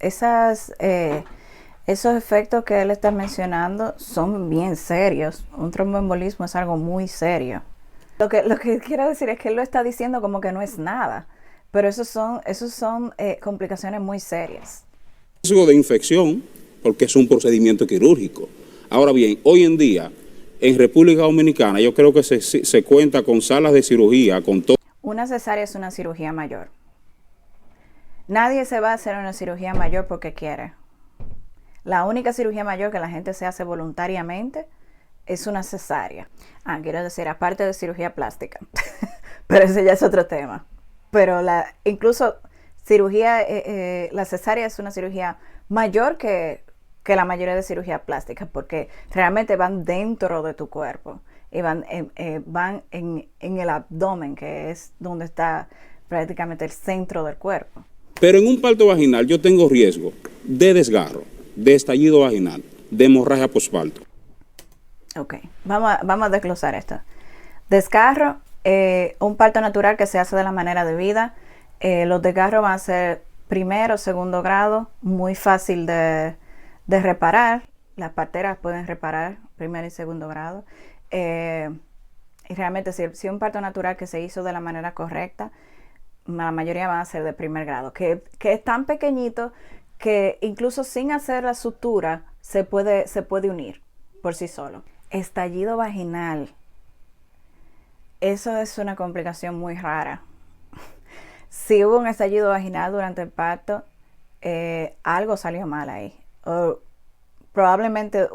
efectos que él está mencionando son bien serios. Un tromboembolismo es algo muy serio. Lo que quiero decir es que él lo está diciendo como que no es nada, pero esos son complicaciones muy serias. Riesgo de infección, porque es un procedimiento quirúrgico. Ahora bien, hoy en día, en República Dominicana, yo creo que se cuenta con salas de cirugía, con todo. Una cesárea es una cirugía mayor. Nadie se va a hacer una cirugía mayor porque quiere. La única cirugía mayor que la gente se hace voluntariamente es una cesárea. Quiero decir, aparte de cirugía plástica. Pero ese ya es otro tema. Pero incluso cirugía, la cesárea es una cirugía mayor que la mayoría de cirugía plástica, porque realmente van dentro de tu cuerpo y van en el abdomen, que es donde está prácticamente el centro del cuerpo. Pero en un parto vaginal yo tengo riesgo de desgarro, de estallido vaginal, de hemorragia posparto. Ok, vamos a desglosar esto. Desgarro, un parto natural que se hace de la manera debida. Los desgarros van a ser primero, segundo grado, muy fácil de reparar. Las parteras pueden reparar primer y segundo grado. Y realmente si un parto natural que se hizo de la manera correcta, la mayoría van a ser de primer grado, que es tan pequeñito que incluso sin hacer la sutura se puede unir por sí solo. Estallido vaginal. Eso es una complicación muy rara. Si hubo un estallido vaginal durante el parto, algo salió mal ahí. O probablemente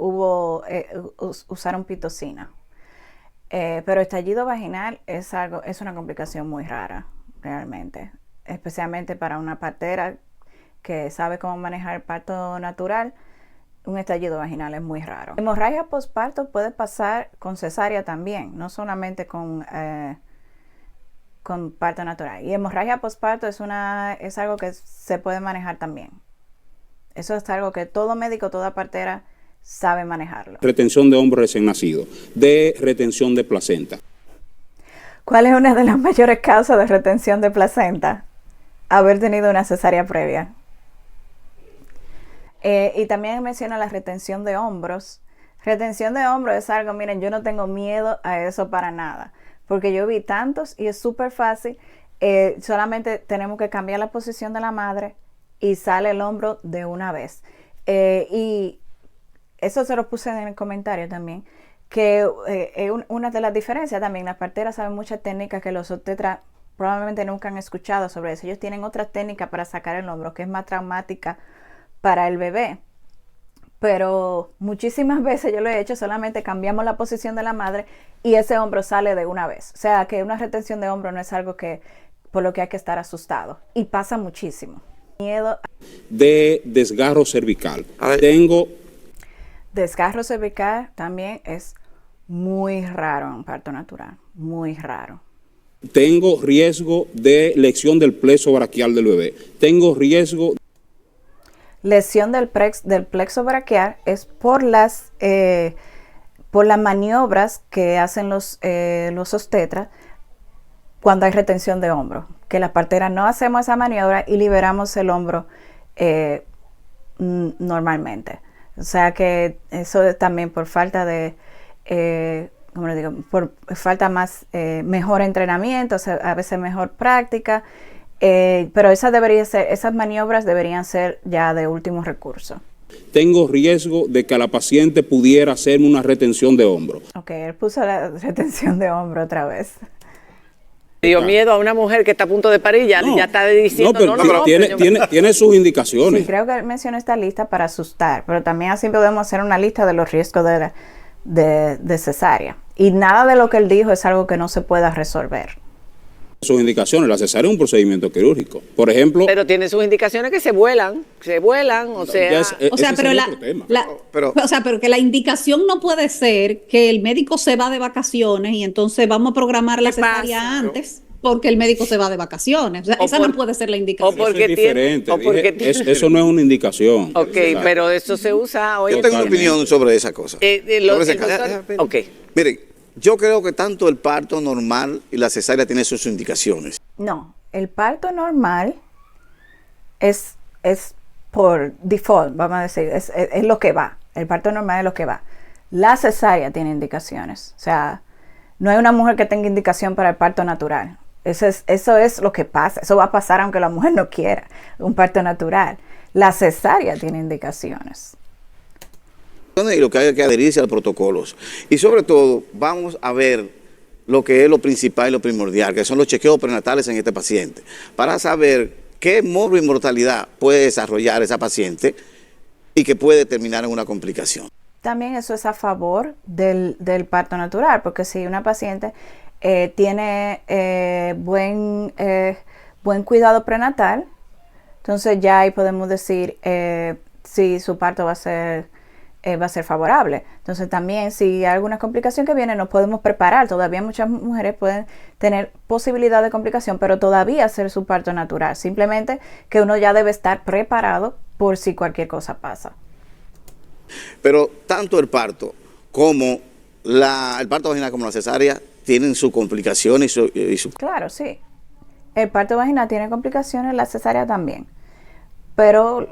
usaron pitocina. Pero estallido vaginal es una complicación muy rara, realmente. Especialmente para una partera que sabe cómo manejar el parto natural, un estallido vaginal es muy raro. Hemorragia postparto puede pasar con cesárea también, no solamente con parto natural. Y hemorragia postparto es algo que se puede manejar también. Eso es algo que todo médico, toda partera sabe manejarlo. Retención de hombro recién nacido, de retención de placenta. ¿Cuál es una de las mayores causas de retención de placenta? Haber tenido una cesárea previa. Y también menciona la retención de hombros. Retención de hombros es algo, miren, yo no tengo miedo a eso para nada, porque yo vi tantos y es súper fácil. Solamente tenemos que cambiar la posición de la madre y sale el hombro de una vez. Y eso se lo puse en el comentario también, que una de las diferencias también, las parteras saben muchas técnicas que los obstetras probablemente nunca han escuchado sobre eso. Ellos tienen otras técnicas para sacar el hombro, que es más traumática para el bebé. Pero muchísimas veces yo lo he hecho, solamente cambiamos la posición de la madre y ese hombro sale de una vez. O sea, que una retención de hombro no es algo por lo que hay que estar asustado. Y pasa muchísimo. Miedo. De desgarro cervical. Desgarro cervical también es muy raro en un parto natural. Muy raro. Tengo riesgo de lesión del plexo braquial del bebé. Tengo riesgo. Lesión del plexo braquial es por las maniobras que hacen los obstetras cuando hay retención de hombro. Que las parteras no hacemos esa maniobra y liberamos el hombro normalmente. O sea que eso es también por falta de, como le digo, por falta mejor entrenamiento, o sea, a veces mejor práctica. Pero esas maniobras deberían ser ya de último recurso. Tengo riesgo de que la paciente pudiera hacerme una retención de hombro. Ok, él puso la retención de hombro otra vez. Dio miedo a una mujer que está a punto de parir, ya está diciendo pero tiene sus indicaciones. Sí, creo que él mencionó esta lista para asustar, pero también así podemos hacer una lista de los riesgos de cesárea. Y nada de lo que él dijo es algo que no se pueda resolver. Sus indicaciones, la cesárea es un procedimiento quirúrgico. Por ejemplo. Pero tiene sus indicaciones que se vuelan, o sea. Pero que la indicación no puede ser que el médico se va de vacaciones y entonces vamos a programar la cesárea antes porque el médico se va de vacaciones. O sea, esa no puede ser la indicación. Eso es diferente. Eso no es una indicación. Ok, pero eso se usa hoy. Yo tengo una opinión sobre esa cosa. Miren, yo creo que tanto el parto normal y la cesárea tienen sus indicaciones. No, el parto normal es por default, vamos a decir, es lo que va. El parto normal es lo que va. La cesárea tiene indicaciones. O sea, no hay una mujer que tenga indicación para el parto natural. Eso es lo que pasa. Eso va a pasar aunque la mujer no quiera. Un parto natural. La cesárea tiene indicaciones. Y lo que hay que adherirse a los protocolos. Y sobre todo, vamos a ver lo que es lo principal y lo primordial, que son los chequeos prenatales en este paciente, para saber qué morbo y mortalidad puede desarrollar esa paciente y que puede terminar en una complicación. También eso es a favor del parto natural, porque si una paciente tiene buen cuidado prenatal, entonces ya ahí podemos decir si su parto va a ser va a ser favorable. Entonces también si hay alguna complicación que viene, nos podemos preparar. Todavía muchas mujeres pueden tener posibilidad de complicación, pero todavía hacer su parto natural. Simplemente que uno ya debe estar preparado por si cualquier cosa pasa. Pero tanto el parto como el parto vaginal como la cesárea tienen sus complicaciones y su... Claro, sí. El parto vaginal tiene complicaciones, la cesárea también. Pero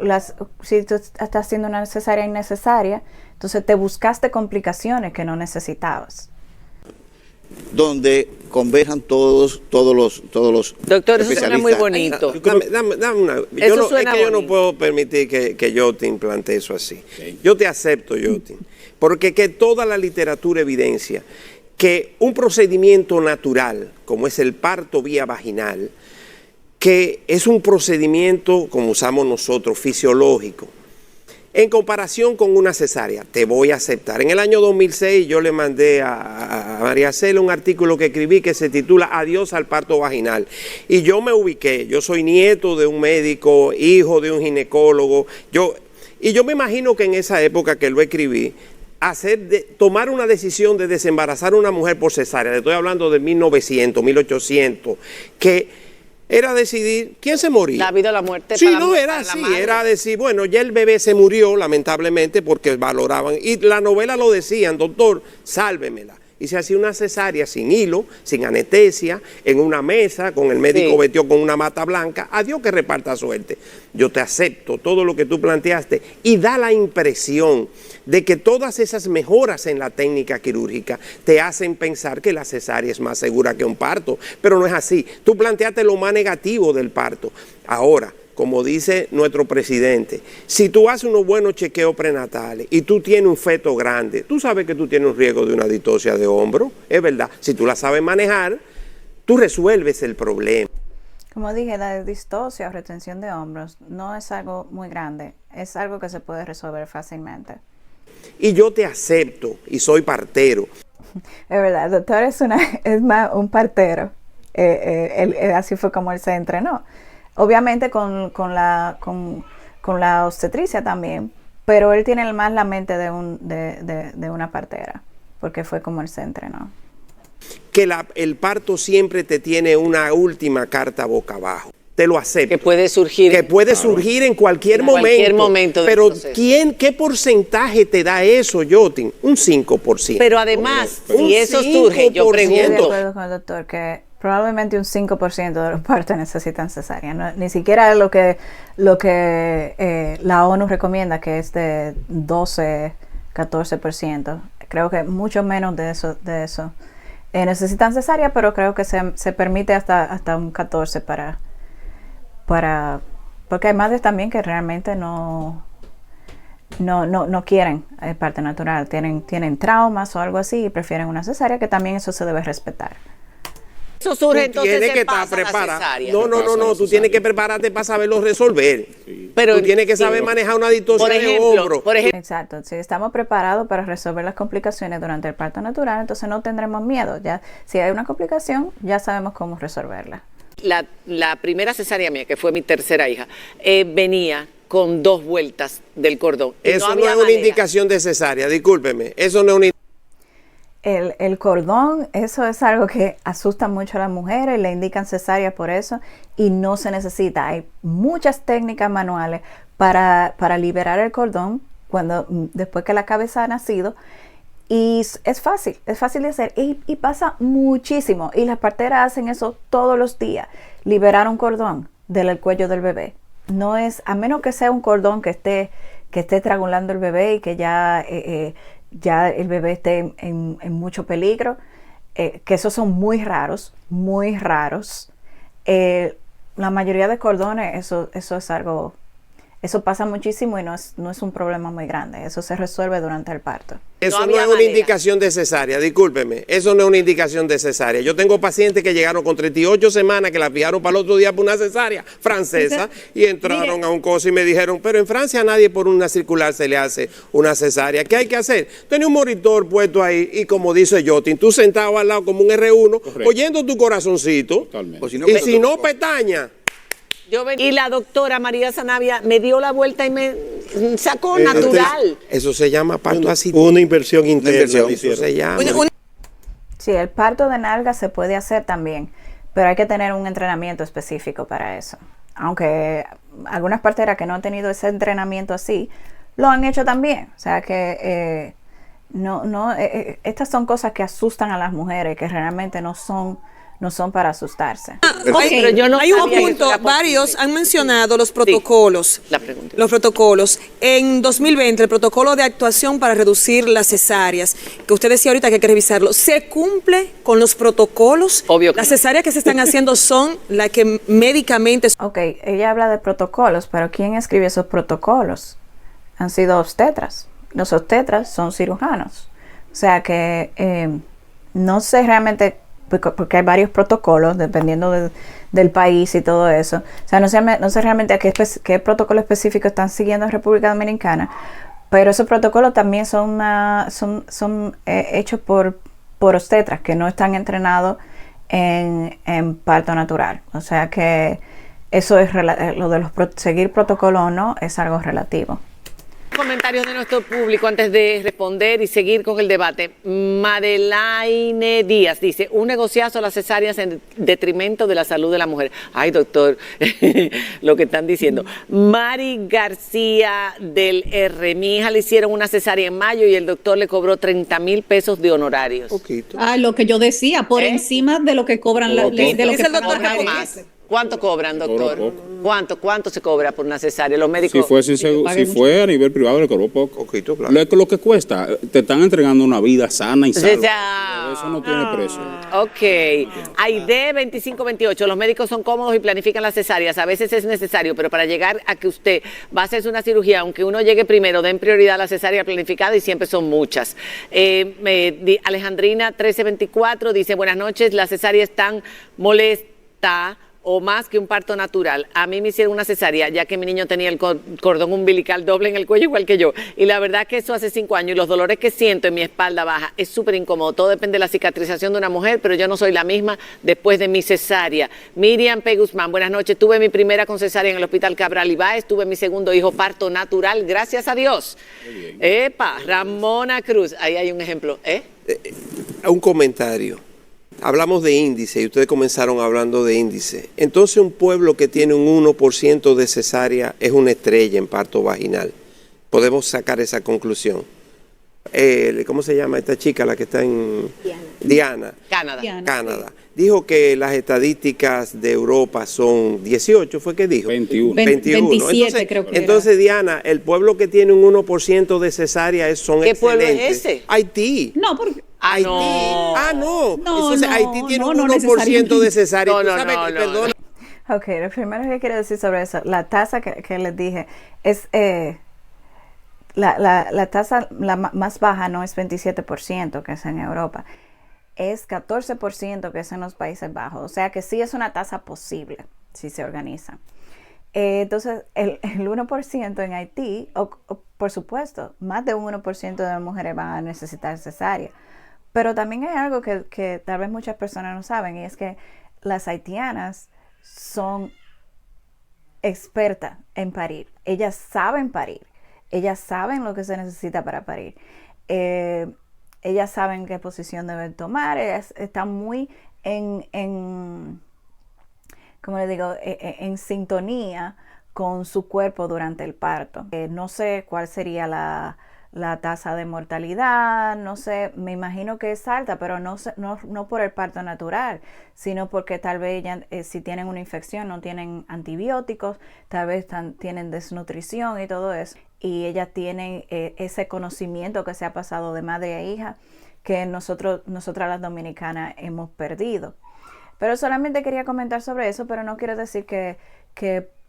si tú estás haciendo una cesárea innecesaria, entonces te buscaste complicaciones que no necesitabas. Donde converjan todos los Doctor, eso suena muy bonito. Dame una. Yo no puedo permitir que Yotin plantee eso así. Okay. Yo te acepto, Yotin, porque que toda la literatura evidencia que un procedimiento natural, como es el parto vía vaginal, que es un procedimiento, como usamos nosotros, fisiológico, en comparación con una cesárea, te voy a aceptar. En el año 2006 yo le mandé a María Cela un artículo que escribí que se titula Adiós al parto vaginal. Y yo me ubiqué, yo soy nieto de un médico, hijo de un ginecólogo, y yo me imagino que en esa época que lo escribí, tomar una decisión de desembarazar a una mujer por cesárea, le estoy hablando de 1900, 1800, que era decidir quién se moría. La vida o la muerte. Sí, no era así, era decir, bueno, ya el bebé se murió, lamentablemente, porque valoraban, y la novela lo decían, doctor, sálvemela. Y se hacía una cesárea sin hilo, sin anestesia, en una mesa, con el médico vestido con una mata blanca, a Dios que reparta suerte. Yo te acepto todo lo que tú planteaste y da la impresión de que todas esas mejoras en la técnica quirúrgica te hacen pensar que la cesárea es más segura que un parto, pero no es así. Tú planteaste lo más negativo del parto. Ahora, como dice nuestro presidente, si tú haces unos buenos chequeos prenatales y tú tienes un feto grande, tú sabes que tú tienes un riesgo de una distocia de hombro, es verdad. Si tú la sabes manejar, tú resuelves el problema. Como dije, la distocia o retención de hombros no es algo muy grande, es algo que se puede resolver fácilmente. Y yo te acepto y soy partero. Es verdad, el doctor es más un partero, así fue como él se entrenó. Obviamente con la obstetricia también, pero él tiene más la mente de una partera, porque fue como él se entrenó. Que el parto siempre te tiene una última carta boca abajo. Te lo acepto. Que puede surgir. Que puede surgir en cualquier momento. Pero ¿qué porcentaje te da eso, Yotin? Un 5%. Pero además, si eso surge, yo pregunto. Estoy de acuerdo con el doctor que probablemente un 5% de los partos necesitan cesárea. No, ni siquiera lo que la ONU recomienda, que es de 12, 14%. Creo que mucho menos de eso. Necesitan cesárea, pero creo que se permite hasta un 14% porque hay madres también que realmente no quieren el parto natural, tienen traumas o algo así y prefieren una cesárea, que también eso se debe respetar. Eso surge, entonces tienes que estar preparado. No, tú tienes que prepararte para saberlo resolver. Sí. Pero tú tienes que saber manejar una distocia de hombro. Exacto, si estamos preparados para resolver las complicaciones durante el parto natural, entonces no tendremos miedo. Ya, si hay una complicación, ya sabemos cómo resolverla. La primera cesárea mía, que fue mi tercera hija, venía con 2 vueltas del cordón. Eso no es una indicación de cesárea, discúlpeme. Eso no es una El cordón, eso es algo que asusta mucho a las mujeres, le indican cesárea por eso y no se necesita. Hay muchas técnicas manuales para liberar el cordón después que la cabeza ha nacido y es fácil de hacer y pasa muchísimo y las parteras hacen eso todos los días, liberar un cordón del cuello del bebé. No es, a menos que sea un cordón que esté estrangulando el bebé y que ya el bebé esté en mucho peligro, que esos son muy raros. La mayoría de cordones, eso es algo, eso pasa muchísimo y no es un problema muy grande. Eso se resuelve durante el parto. Eso no es una indicación de cesárea, discúlpeme. Eso no es una indicación de cesárea. Yo tengo pacientes que llegaron con 38 semanas que la fijaron para el otro día por una cesárea francesa y entraron a un coso y me dijeron, pero en Francia a nadie por una circular se le hace una cesárea. ¿Qué hay que hacer? Tenía un monitor puesto ahí y como dice Yotin, tú sentado al lado como un R1, oyendo tu corazoncito. Totalmente. Y si no pestaña, Y la doctora María Sanabia me dio la vuelta y me sacó natural. Eso se llama parto así. Una inversión interna. Eso se llama. Sí, el parto de nalga se puede hacer también, pero hay que tener un entrenamiento específico para eso. Aunque algunas parteras que no han tenido ese entrenamiento así, lo han hecho también. O sea que estas son cosas que asustan a las mujeres, que realmente no son para asustarse. Pero yo no hay un punto, varios han mencionado los protocolos. Sí, la pregunta. Los protocolos. En 2020, el protocolo de actuación para reducir las cesáreas, que usted decía ahorita que hay que revisarlo, ¿se cumple con los protocolos? Obvio que las cesáreas que se están haciendo son las que médicamente... Ok, ella habla de protocolos, pero ¿quién escribe esos protocolos? Han sido obstetras. Los obstetras son cirujanos. O sea que no sé realmente, porque hay varios protocolos dependiendo del país y todo eso. O sea, no sé realmente qué protocolo específico están siguiendo en República Dominicana, pero esos protocolos también son hechos por obstetras que no están entrenados en parto natural. O sea que eso es lo de seguir protocolo o no es algo relativo. Comentarios de nuestro público antes de responder y seguir con el debate. Madelaine Díaz dice, un negociazo a las cesáreas en detrimento de la salud de la mujer. Ay, doctor, lo que están diciendo. Mari García del R. Mi hija le hicieron una cesárea en mayo y el doctor le cobró 30,000 pesos de honorarios. Poquito. Lo que yo decía, por encima de lo que cobran la ley, de lo que doctor más. ¿Cuánto cobran, doctor? ¿Cuánto se cobra por una cesárea? Los médicos. Si fue a nivel privado, le cobró poco. Poquito, claro. Lo que cuesta, te están entregando una vida sana y salva. Pero eso no tiene precio. Ok. Aide 2528. Los médicos son cómodos y planifican las cesáreas. A veces es necesario, pero para llegar a que usted va a hacerse una cirugía, aunque uno llegue primero, den prioridad a la cesárea planificada y siempre son muchas. Alejandrina 1324 dice, buenas noches, la cesárea es tan molesta o más que un parto natural. A mí me hicieron una cesárea, ya que mi niño tenía el cordón umbilical doble en el cuello igual que yo. Y la verdad que eso hace 5 años y los dolores que siento en mi espalda baja es súper incómodo. Todo depende de la cicatrización de una mujer, pero yo no soy la misma después de mi cesárea. Miriam P. Guzmán, buenas noches. Tuve mi primera con cesárea en el Hospital Cabral Ibáez. Tuve mi segundo hijo parto natural, gracias a Dios. Epa, Ramona Cruz. Ahí hay un ejemplo. Un comentario. Hablamos de índice y ustedes comenzaron hablando de índice. Entonces un pueblo que tiene un 1% de cesárea es una estrella en parto vaginal. Podemos sacar esa conclusión. ¿Cómo se llama esta chica, la que está en Diana? Canadá. Dijo que las estadísticas de Europa son 18, ¿fue que dijo? 21. 27 creo que entonces Diana, el pueblo que tiene un 1% de cesárea son excelentes. ¿Qué pueblo es ese? Haití. No, porque... Haití. No. Entonces Haití tiene un 1% de cesárea. No. Ok, lo primero que quiero decir sobre eso, la tasa que les dije es... La tasa más baja no es 27%, que es en Europa, es 14% que es en los Países Bajos. O sea que sí es una tasa posible si se organiza. Entonces, el 1% en Haití, por supuesto, más de un 1% de las mujeres van a necesitar cesárea. Pero también hay algo que tal vez muchas personas no saben, y es que las haitianas son expertas en parir. Ellas saben parir. Ellas saben lo que se necesita para parir. Ellas saben qué posición deben tomar. Ellas están muy ¿cómo le digo? En sintonía con su cuerpo durante el parto. No sé cuál sería la tasa de mortalidad, no sé, me imagino que es alta, pero no por el parto natural, sino porque tal vez si tienen una infección no tienen antibióticos, tal vez tienen desnutrición y todo eso, y ellas tienen ese conocimiento que se ha pasado de madre a hija que nosotras las dominicanas hemos perdido. Pero solamente quería comentar sobre eso, pero no quiero decir que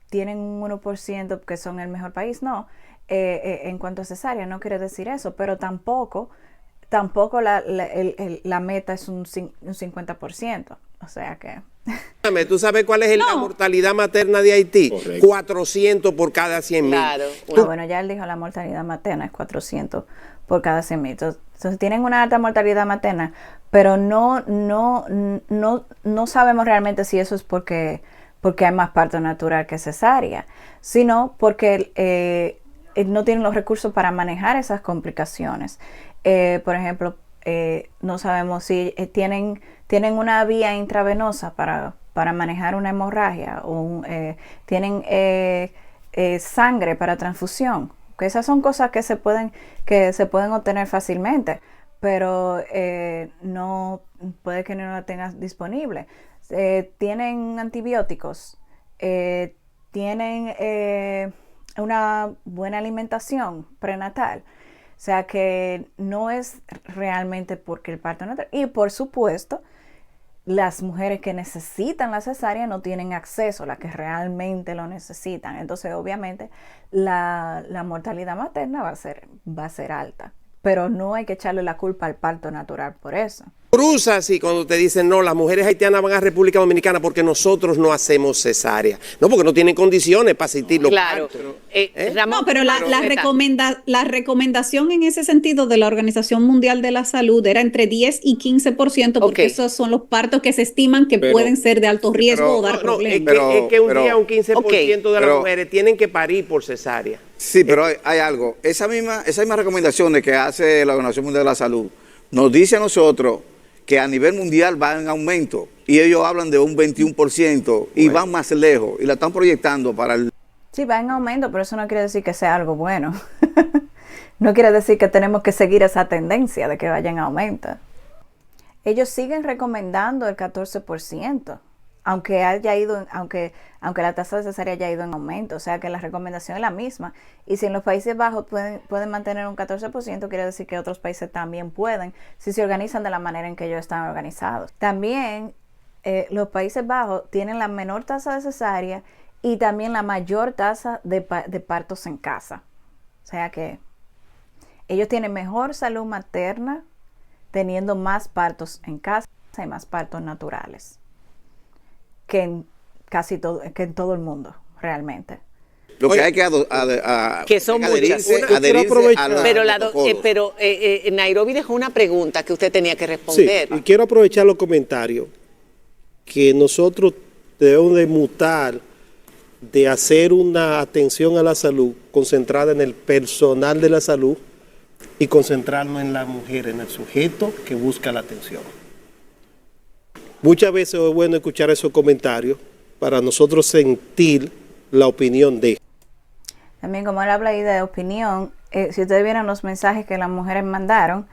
tienen un 1% que son el mejor país, no. En cuanto a cesárea, no quiere decir eso, pero tampoco la meta es un 50%, o sea que... ¿Tú sabes cuál es la mortalidad materna de Haití? Correcto. 400 por cada 100,000. Claro. Bueno, ya él dijo la mortalidad materna es 400 por cada 100,000. Entonces tienen una alta mortalidad materna, pero no sabemos realmente si eso es porque porque hay más parto natural que cesárea, sino porque no tienen los recursos para manejar esas complicaciones. Por ejemplo, no sabemos si tienen una vía intravenosa para manejar una hemorragia o tienen sangre para transfusión. Que esas son cosas que se pueden obtener fácilmente, pero no puede que no la tengas disponible. Tienen antibióticos, tienen una buena alimentación prenatal. O sea que no es realmente porque el parto natural. Y por supuesto, las mujeres que necesitan la cesárea no tienen acceso, las que realmente lo necesitan. Entonces, obviamente, la mortalidad materna va a ser alta. Pero no hay que echarle la culpa al parto natural por eso. Cruza así cuando te dicen, no, las mujeres haitianas van a República Dominicana porque nosotros no hacemos cesárea. No, porque no tienen condiciones para asistir los partos. Ramón, no, pero la recomendación en ese sentido de la Organización Mundial de la Salud era entre 10 y 15%, porque esos son los partos que se estiman que pueden ser de alto riesgo o dar problemas. Es que un 15% de las mujeres tienen que parir por cesárea. Sí, pero hay algo. Esas mismas recomendaciones que hace la Organización Mundial de la Salud nos dice a nosotros que a nivel mundial va en aumento y ellos hablan de un 21% y van más lejos y la están proyectando para el... Sí, va en aumento, pero eso no quiere decir que sea algo bueno. No quiere decir que tenemos que seguir esa tendencia de que vaya en aumento. Ellos siguen recomendando el 14%, aunque la tasa de cesárea haya ido en aumento, o sea que la recomendación es la misma. Y si en los Países Bajos pueden mantener un 14%, quiere decir que otros países también pueden, si se organizan de la manera en que ellos están organizados. También los Países Bajos tienen la menor tasa de cesárea y también la mayor tasa de partos en casa. O sea que ellos tienen mejor salud materna teniendo más partos en casa y más partos naturales que en todo el mundo, realmente. Lo que hay que que son muchas. Pero Nairobi dejó una pregunta que usted tenía que responder. Sí, y quiero aprovechar los comentarios que nosotros debemos de mutar de hacer una atención a la salud concentrada en el personal de la salud y concentrarnos en la mujer, en el sujeto que busca la atención. Muchas veces es bueno escuchar esos comentarios para nosotros sentir la opinión de. También como él habla ahí de opinión, si ustedes vieron los mensajes que las mujeres mandaron,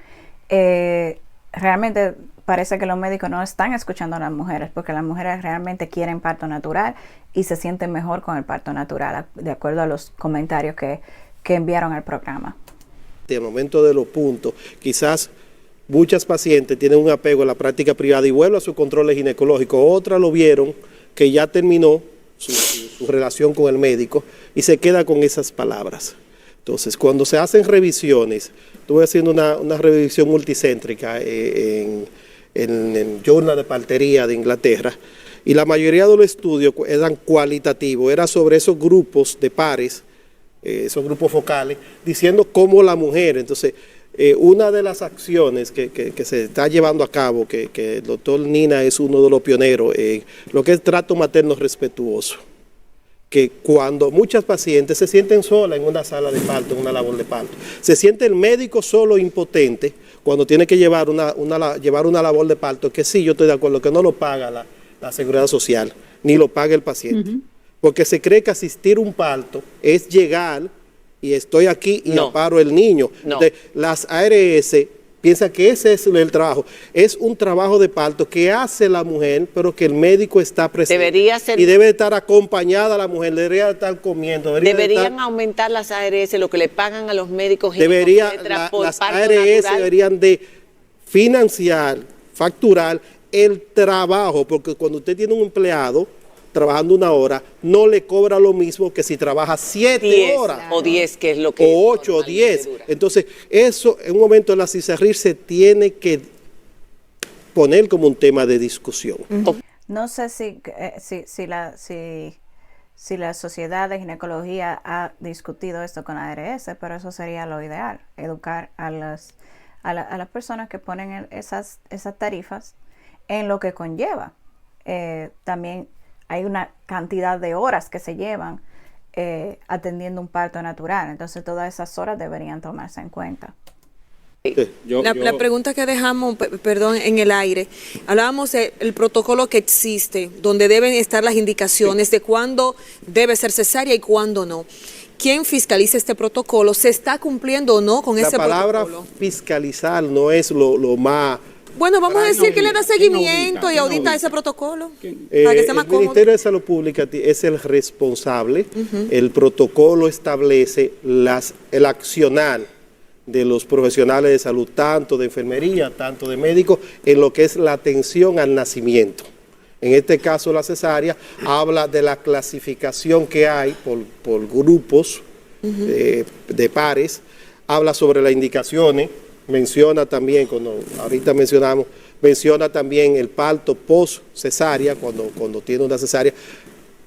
realmente parece que los médicos no están escuchando a las mujeres, porque las mujeres realmente quieren parto natural y se sienten mejor con el parto natural, de acuerdo a los comentarios que enviaron al programa. En el momento de los puntos, quizás muchas pacientes tienen un apego a la práctica privada y vuelven a sus controles ginecológicos. Otras lo vieron que ya terminó su relación con el médico y se queda con esas palabras. Entonces, cuando se hacen revisiones, estuve haciendo una revisión multicéntrica en el Journal de Partería de Inglaterra, y la mayoría de los estudios eran cualitativos, era sobre esos grupos de pares, esos grupos focales, diciendo cómo la mujer. Entonces, una de las acciones que se está llevando a cabo, que el doctor Nina es uno de los pioneros, lo que es trato materno respetuoso, que cuando muchas pacientes se sienten solas en una sala de parto, en una labor de parto, se siente el médico solo impotente cuando tiene que llevar una labor de parto, que sí, yo estoy de acuerdo, que no lo paga la Seguridad Social, ni lo paga el paciente, porque se cree que asistir a un parto es llegar y estoy aquí y aparo el niño. No. Entonces, las ARS piensan que ese es el trabajo. Es un trabajo de parto que hace la mujer, pero que el médico está presente. Debería ser, y debe estar acompañada la mujer, debería estar comiendo. Deberían aumentar las ARS, lo que le pagan a los médicos. Las ARS deberían de financiar, facturar el trabajo, porque cuando usted tiene un empleado trabajando 1 hora, no le cobra lo mismo que si trabaja 7 horas. O 10, que es lo que... O 8 o 10. Entonces, eso en un momento de la CISARRIR se tiene que poner como un tema de discusión. No sé si la Sociedad de Ginecología ha discutido esto con la ARS, pero eso sería lo ideal, educar a las personas que ponen esas tarifas en lo que conlleva. También hay una cantidad de horas que se llevan atendiendo un parto natural. Entonces todas esas horas deberían tomarse en cuenta. La pregunta que dejamos, perdón, en el aire, hablábamos del protocolo que existe, donde deben estar las indicaciones de cuándo debe ser cesárea y cuándo no. ¿Quién fiscaliza este protocolo? ¿Se está cumpliendo o no con ese protocolo? La palabra fiscalizar no es lo más... Bueno, vamos a decir que le da seguimiento y audita ese protocolo para que sea más el cómodo. Ministerio de Salud Pública es el responsable. El protocolo establece el accionar de los profesionales de salud, tanto de enfermería, tanto de médicos, en lo que es la atención al nacimiento. En este caso, la cesárea habla de la clasificación que hay por grupos de pares, habla sobre las indicaciones, menciona también, ahorita mencionamos, menciona también el parto post cesárea, cuando tiene una cesárea.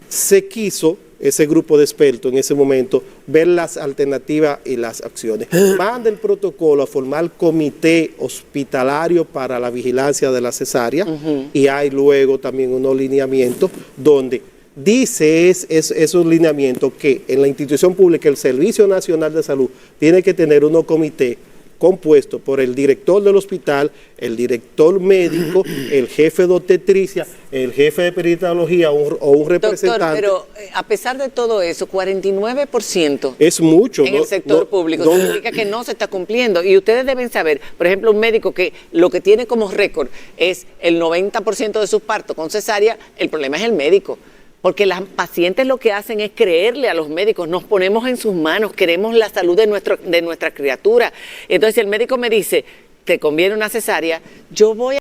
Se quiso, ese grupo de expertos en ese momento, ver las alternativas y las acciones. Manda el protocolo a formar comité hospitalario para la vigilancia de la cesárea y hay luego también unos lineamientos donde dice esos lineamientos que en la institución pública el Servicio Nacional de Salud tiene que tener unos comités compuesto por el director del hospital, el director médico, el jefe de obstetricia, el jefe de perinatología o un representante. Doctor, pero a pesar de todo eso, 49% es mucho en el sector público. Significa que no se está cumpliendo. Y ustedes deben saber, por ejemplo, un médico que lo que tiene como récord es el 90% de sus partos con cesárea, el problema es el médico. Porque las pacientes lo que hacen es creerle a los médicos, nos ponemos en sus manos, queremos la salud de nuestra criatura. Entonces, si el médico me dice, te conviene una cesárea, yo voy a...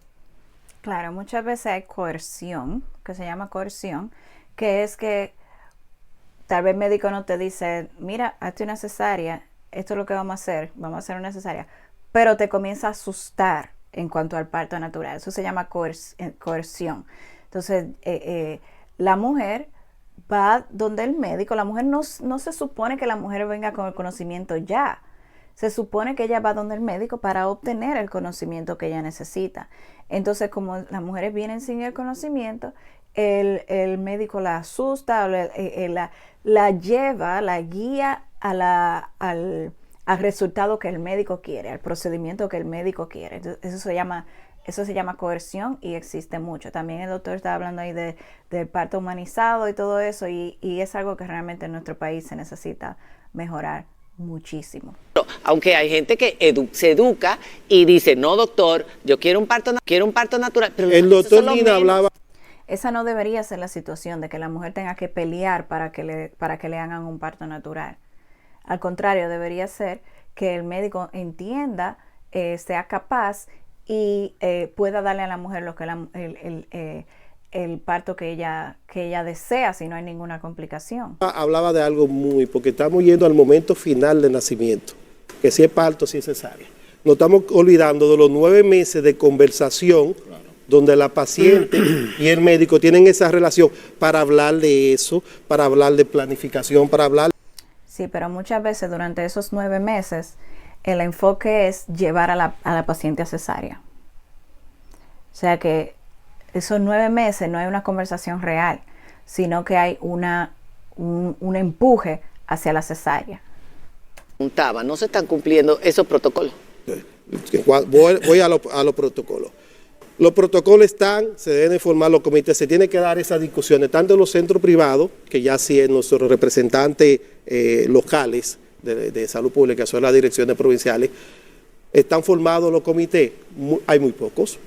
Claro, muchas veces hay coerción, que se llama coerción, que es que tal vez el médico no te dice, mira, hazte una cesárea, esto es lo que vamos a hacer una cesárea, pero te comienza a asustar en cuanto al parto natural. Eso se llama coerción. Entonces, la mujer va donde el médico, la mujer no se supone que la mujer venga con el conocimiento ya, se supone que ella va donde el médico para obtener el conocimiento que ella necesita. Entonces, como las mujeres vienen sin el conocimiento, el médico la asusta, la lleva, la guía al resultado que el médico quiere, al procedimiento que el médico quiere. Entonces, eso se llama coerción y existe mucho. También el doctor está hablando ahí del parto humanizado y todo eso, y es algo que realmente en nuestro país se necesita mejorar muchísimo. Aunque hay gente que se educa y dice, no doctor, yo quiero un parto natural. Pero el doctor Nina hablaba... Esa no debería ser la situación de que la mujer tenga que pelear para que le hagan un parto natural. Al contrario, debería ser que el médico entienda, sea capaz y pueda darle a la mujer lo que el parto que ella desea, si no hay ninguna complicación. Hablaba de algo porque estamos yendo al momento final de nacimiento, que si es parto, si es cesárea. Nos estamos olvidando de los 9 meses de conversación, donde la paciente y el médico tienen esa relación para hablar de eso, para hablar de planificación, para hablar... Sí, pero muchas veces durante esos 9 meses el enfoque es llevar a la paciente a cesárea. O sea que esos 9 meses no hay una conversación real, sino que hay un empuje hacia la cesárea. No se están cumpliendo esos protocolos. Voy a los protocolos. Los protocolos se deben formar los comités, se tiene que dar esas discusiones, tanto en los centros privados, que ya sí es nuestros representantes locales de salud pública, son las direcciones provinciales, están formados los comités, hay muy pocos.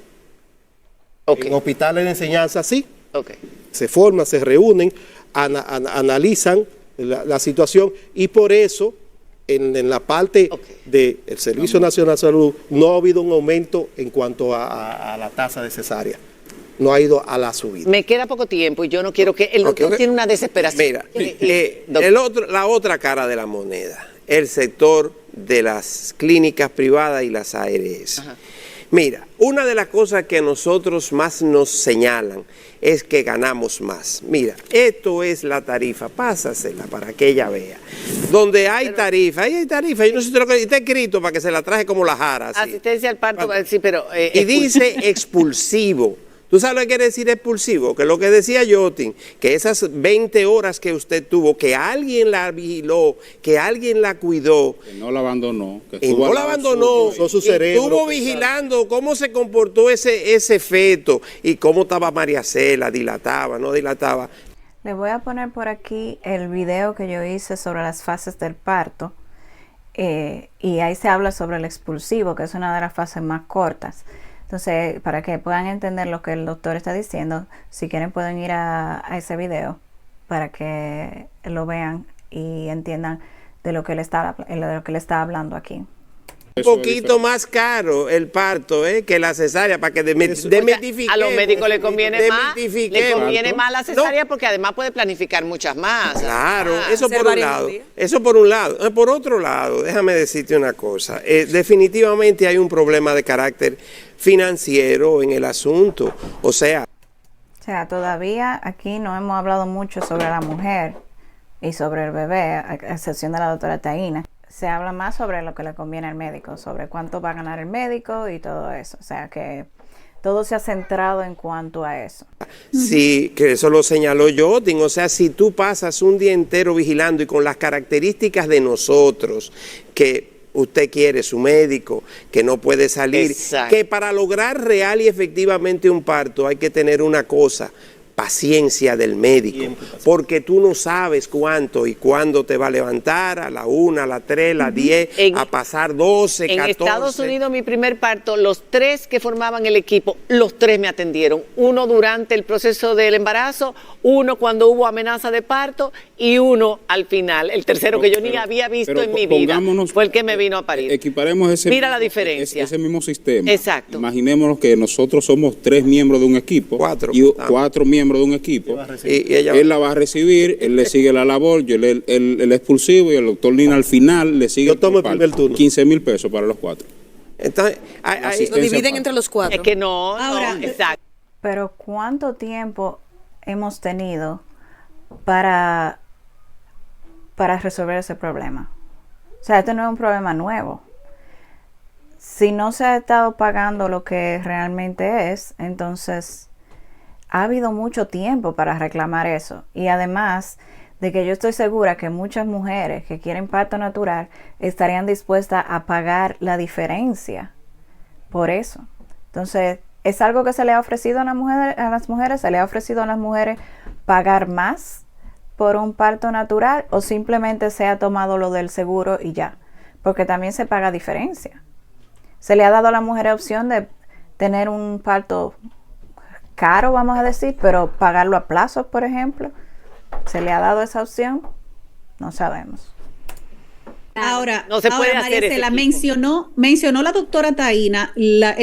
En hospitales de enseñanza sí, se forman, se reúnen, analizan la situación y por eso en la parte del Servicio Nacional de Salud no ha habido un aumento en cuanto a la tasa de cesárea. No ha ido a la subida. Me queda poco tiempo y yo no quiero que el doctor tiene una desesperación. Mira, la otra cara de la moneda, el sector de las clínicas privadas y las ARS. Ajá. Mira, una de las cosas que a nosotros más nos señalan es que ganamos más. Mira, esto es la tarifa, pásasela para que ella vea. Donde hay tarifa, ahí hay tarifa. Yo no sé si está escrito para que se la traje como la jara. Así. Asistencia al parto, sí, pero... y dice expulsivo. ¿Tú sabes lo que quiere decir expulsivo? Que lo que decía Yotin, que esas 20 horas que usted tuvo, que alguien la vigiló, que alguien la cuidó. Que no la abandonó. Que no la abandonó. Su cerebro. Estuvo vigilando cómo se comportó ese feto y cómo estaba María Cela, dilataba, no dilataba. Le voy a poner por aquí el video que yo hice sobre las fases del parto. Y ahí se habla sobre el expulsivo, que es una de las fases más cortas. Entonces, para que puedan entender lo que el doctor está diciendo, si quieren pueden ir a ese video para que lo vean y entiendan de lo que él está hablando aquí. Un poquito más caro el parto que la cesárea, para que desmitifiquemos. A los médicos les conviene más la cesárea porque además puede planificar muchas más. Claro, eso por un lado. Eso por un lado. Por otro lado, déjame decirte una cosa. Definitivamente hay un problema de carácter financiero en el asunto. O sea, todavía aquí no hemos hablado mucho sobre la mujer y sobre el bebé, a excepción de la doctora Taina. Se habla más sobre lo que le conviene al médico, sobre cuánto va a ganar el médico y todo eso. O sea que todo se ha centrado en cuanto a eso. Sí, que eso lo señaló Yotin. O sea, si tú pasas un día entero vigilando y con las características de nosotros, que usted quiere, su médico, que no puede salir, que para lograr real y efectivamente un parto hay que tener una cosa: paciencia del médico, porque tú no sabes cuánto y cuándo te va a levantar, a la 1, a la 3, a la 10, a pasar 12, 14. En Estados Unidos, mi primer parto, los 3 que formaban el equipo, los 3 me atendieron. Uno durante el proceso del embarazo, uno cuando hubo amenaza de parto y uno al final. El tercero que yo ni había visto en mi vida fue el que me vino a parir. Equiparemos ese. Mira la diferencia. Ese mismo sistema. Exacto. Imaginémonos que nosotros somos 3 miembros de un equipo. 4. Y 4 miembros de un equipo, y él la va a recibir, él le sigue la labor, yo el expulsivo y el doctor Lina al final le sigue. Yo tomo el primer turno. 15,000 pesos para los 4. Entonces, lo dividen entre los 4. Es que no, exacto. Pero ¿cuánto tiempo hemos tenido para resolver ese problema? O sea, este no es un problema nuevo. Si no se ha estado pagando lo que realmente es, entonces ha habido mucho tiempo para reclamar eso. Y además de que yo estoy segura que muchas mujeres que quieren parto natural estarían dispuestas a pagar la diferencia por eso. Entonces, ¿es algo que se le ha ofrecido a las mujeres? ¿Se le ha ofrecido a las mujeres pagar más por un parto natural o simplemente se ha tomado lo del seguro y ya? Porque también se paga diferencia. Se le ha dado a la mujer opción de tener un parto caro, vamos a decir, pero pagarlo a plazos, por ejemplo. ¿Se le ha dado esa opción? No sabemos. Ahora, no se puede María hacer Cela, mencionó la doctora Taina la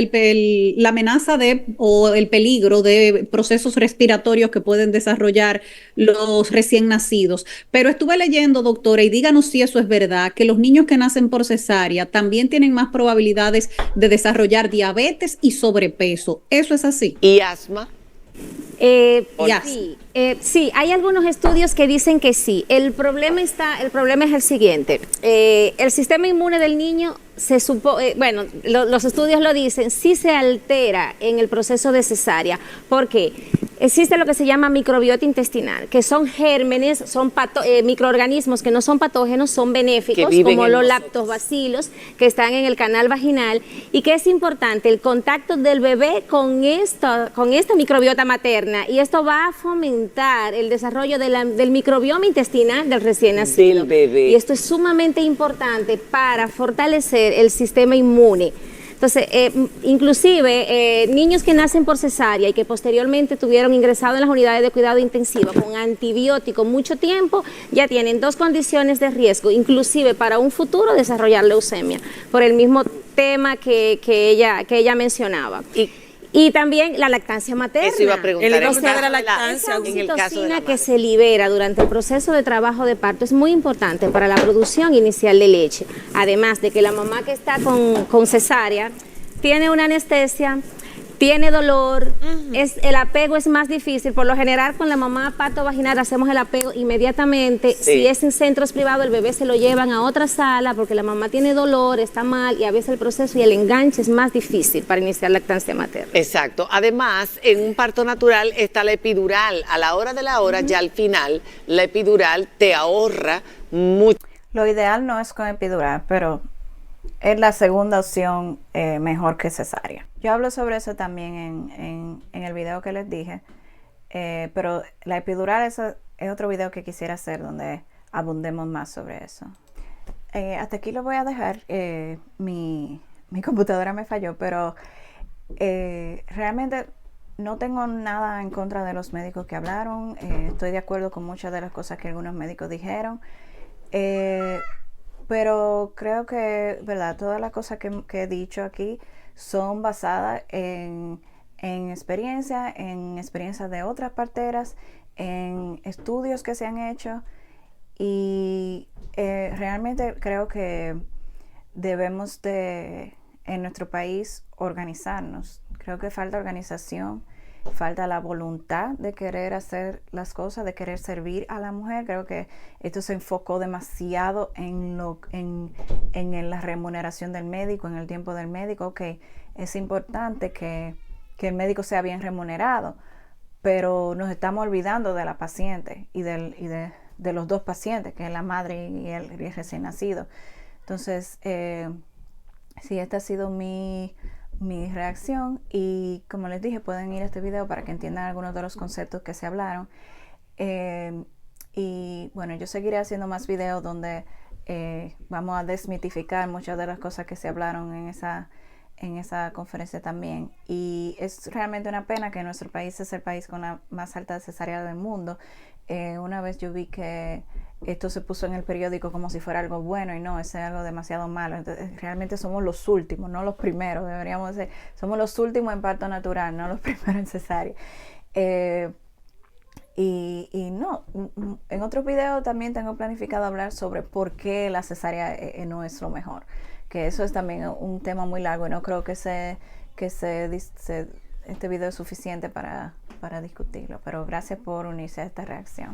amenaza o el peligro de procesos respiratorios que pueden desarrollar los recién nacidos. Pero estuve leyendo, doctora, y díganos si eso es verdad, que los niños que nacen por cesárea también tienen más probabilidades de desarrollar diabetes y sobrepeso. ¿Eso es así? ¿Y asma? Sí, hay algunos estudios que dicen que sí. El problema es el siguiente. El sistema inmune del niño los estudios lo dicen, sí se altera en el proceso de cesárea. ¿Por qué? Existe lo que se llama microbiota intestinal, que son gérmenes, son microorganismos que no son patógenos, son benéficos, como los lactobacilos que están en el canal vaginal, y que es importante el contacto del bebé con esta microbiota materna, y esto va a fomentar el desarrollo del microbioma intestinal del recién nacido. Del bebé. Y esto es sumamente importante para fortalecer el sistema inmune. Entonces, inclusive niños que nacen por cesárea y que posteriormente tuvieron ingresado en las unidades de cuidado intensivo con antibiótico mucho tiempo, ya tienen 2 condiciones de riesgo, inclusive para un futuro desarrollar leucemia, por el mismo tema que ella mencionaba. Y también la lactancia materna. Eso iba a preguntar. El inicio de la lactancia. Esa oxitocina que se libera durante el proceso de trabajo de parto es muy importante para la producción inicial de leche. Además de que la mamá que está con cesárea tiene una anestesia, tiene dolor, el apego es más difícil. Por lo general, con la mamá parto-vaginal hacemos el apego inmediatamente. Sí. Si es en centros privados, el bebé se lo llevan a otra sala porque la mamá tiene dolor, está mal, y a veces el proceso y el enganche es más difícil para iniciar lactancia materna. Exacto. Además, en un parto natural está la epidural. A la hora de la hora, ya al final, la epidural te ahorra mucho. Lo ideal no es con epidural, pero es la segunda opción mejor que cesárea. Yo hablo sobre eso también en el video que les dije, pero la epidural es otro video que quisiera hacer donde abundemos más sobre eso. Hasta aquí lo voy a dejar. Mi computadora me falló, pero realmente no tengo nada en contra de los médicos que hablaron. Estoy de acuerdo con muchas de las cosas que algunos médicos dijeron. Pero creo que, ¿verdad? Todas las cosas que he dicho aquí son basadas en experiencia de otras parteras, en estudios que se han hecho, y realmente creo que debemos en nuestro país organizarnos. Creo que falta organización, falta la voluntad de querer hacer las cosas, de querer servir a la mujer. Creo que esto se enfocó demasiado en la remuneración del médico, en el tiempo del médico. Ok, es importante que el médico sea bien remunerado, pero nos estamos olvidando de la paciente y de los dos pacientes, que es la madre y el recién nacido. Entonces, sí, esta ha sido mi reacción, y como les dije, pueden ir a este video para que entiendan algunos de los conceptos que se hablaron, y bueno, yo seguiré haciendo más videos donde vamos a desmitificar muchas de las cosas que se hablaron en esa conferencia también. Y es realmente una pena que nuestro país es el país con la más alta cesárea del mundo. Una vez yo vi que esto se puso en el periódico como si fuera algo bueno, y no, es algo demasiado malo. Entonces, realmente somos los últimos, no los primeros. Deberíamos ser, somos los últimos en parto natural, no los primeros en cesárea. Y no, en otro video también tengo planificado hablar sobre por qué la cesárea no es lo mejor, que eso es también un tema muy largo, y no creo que este video es suficiente para discutirlo. Pero gracias por unirse a esta reacción.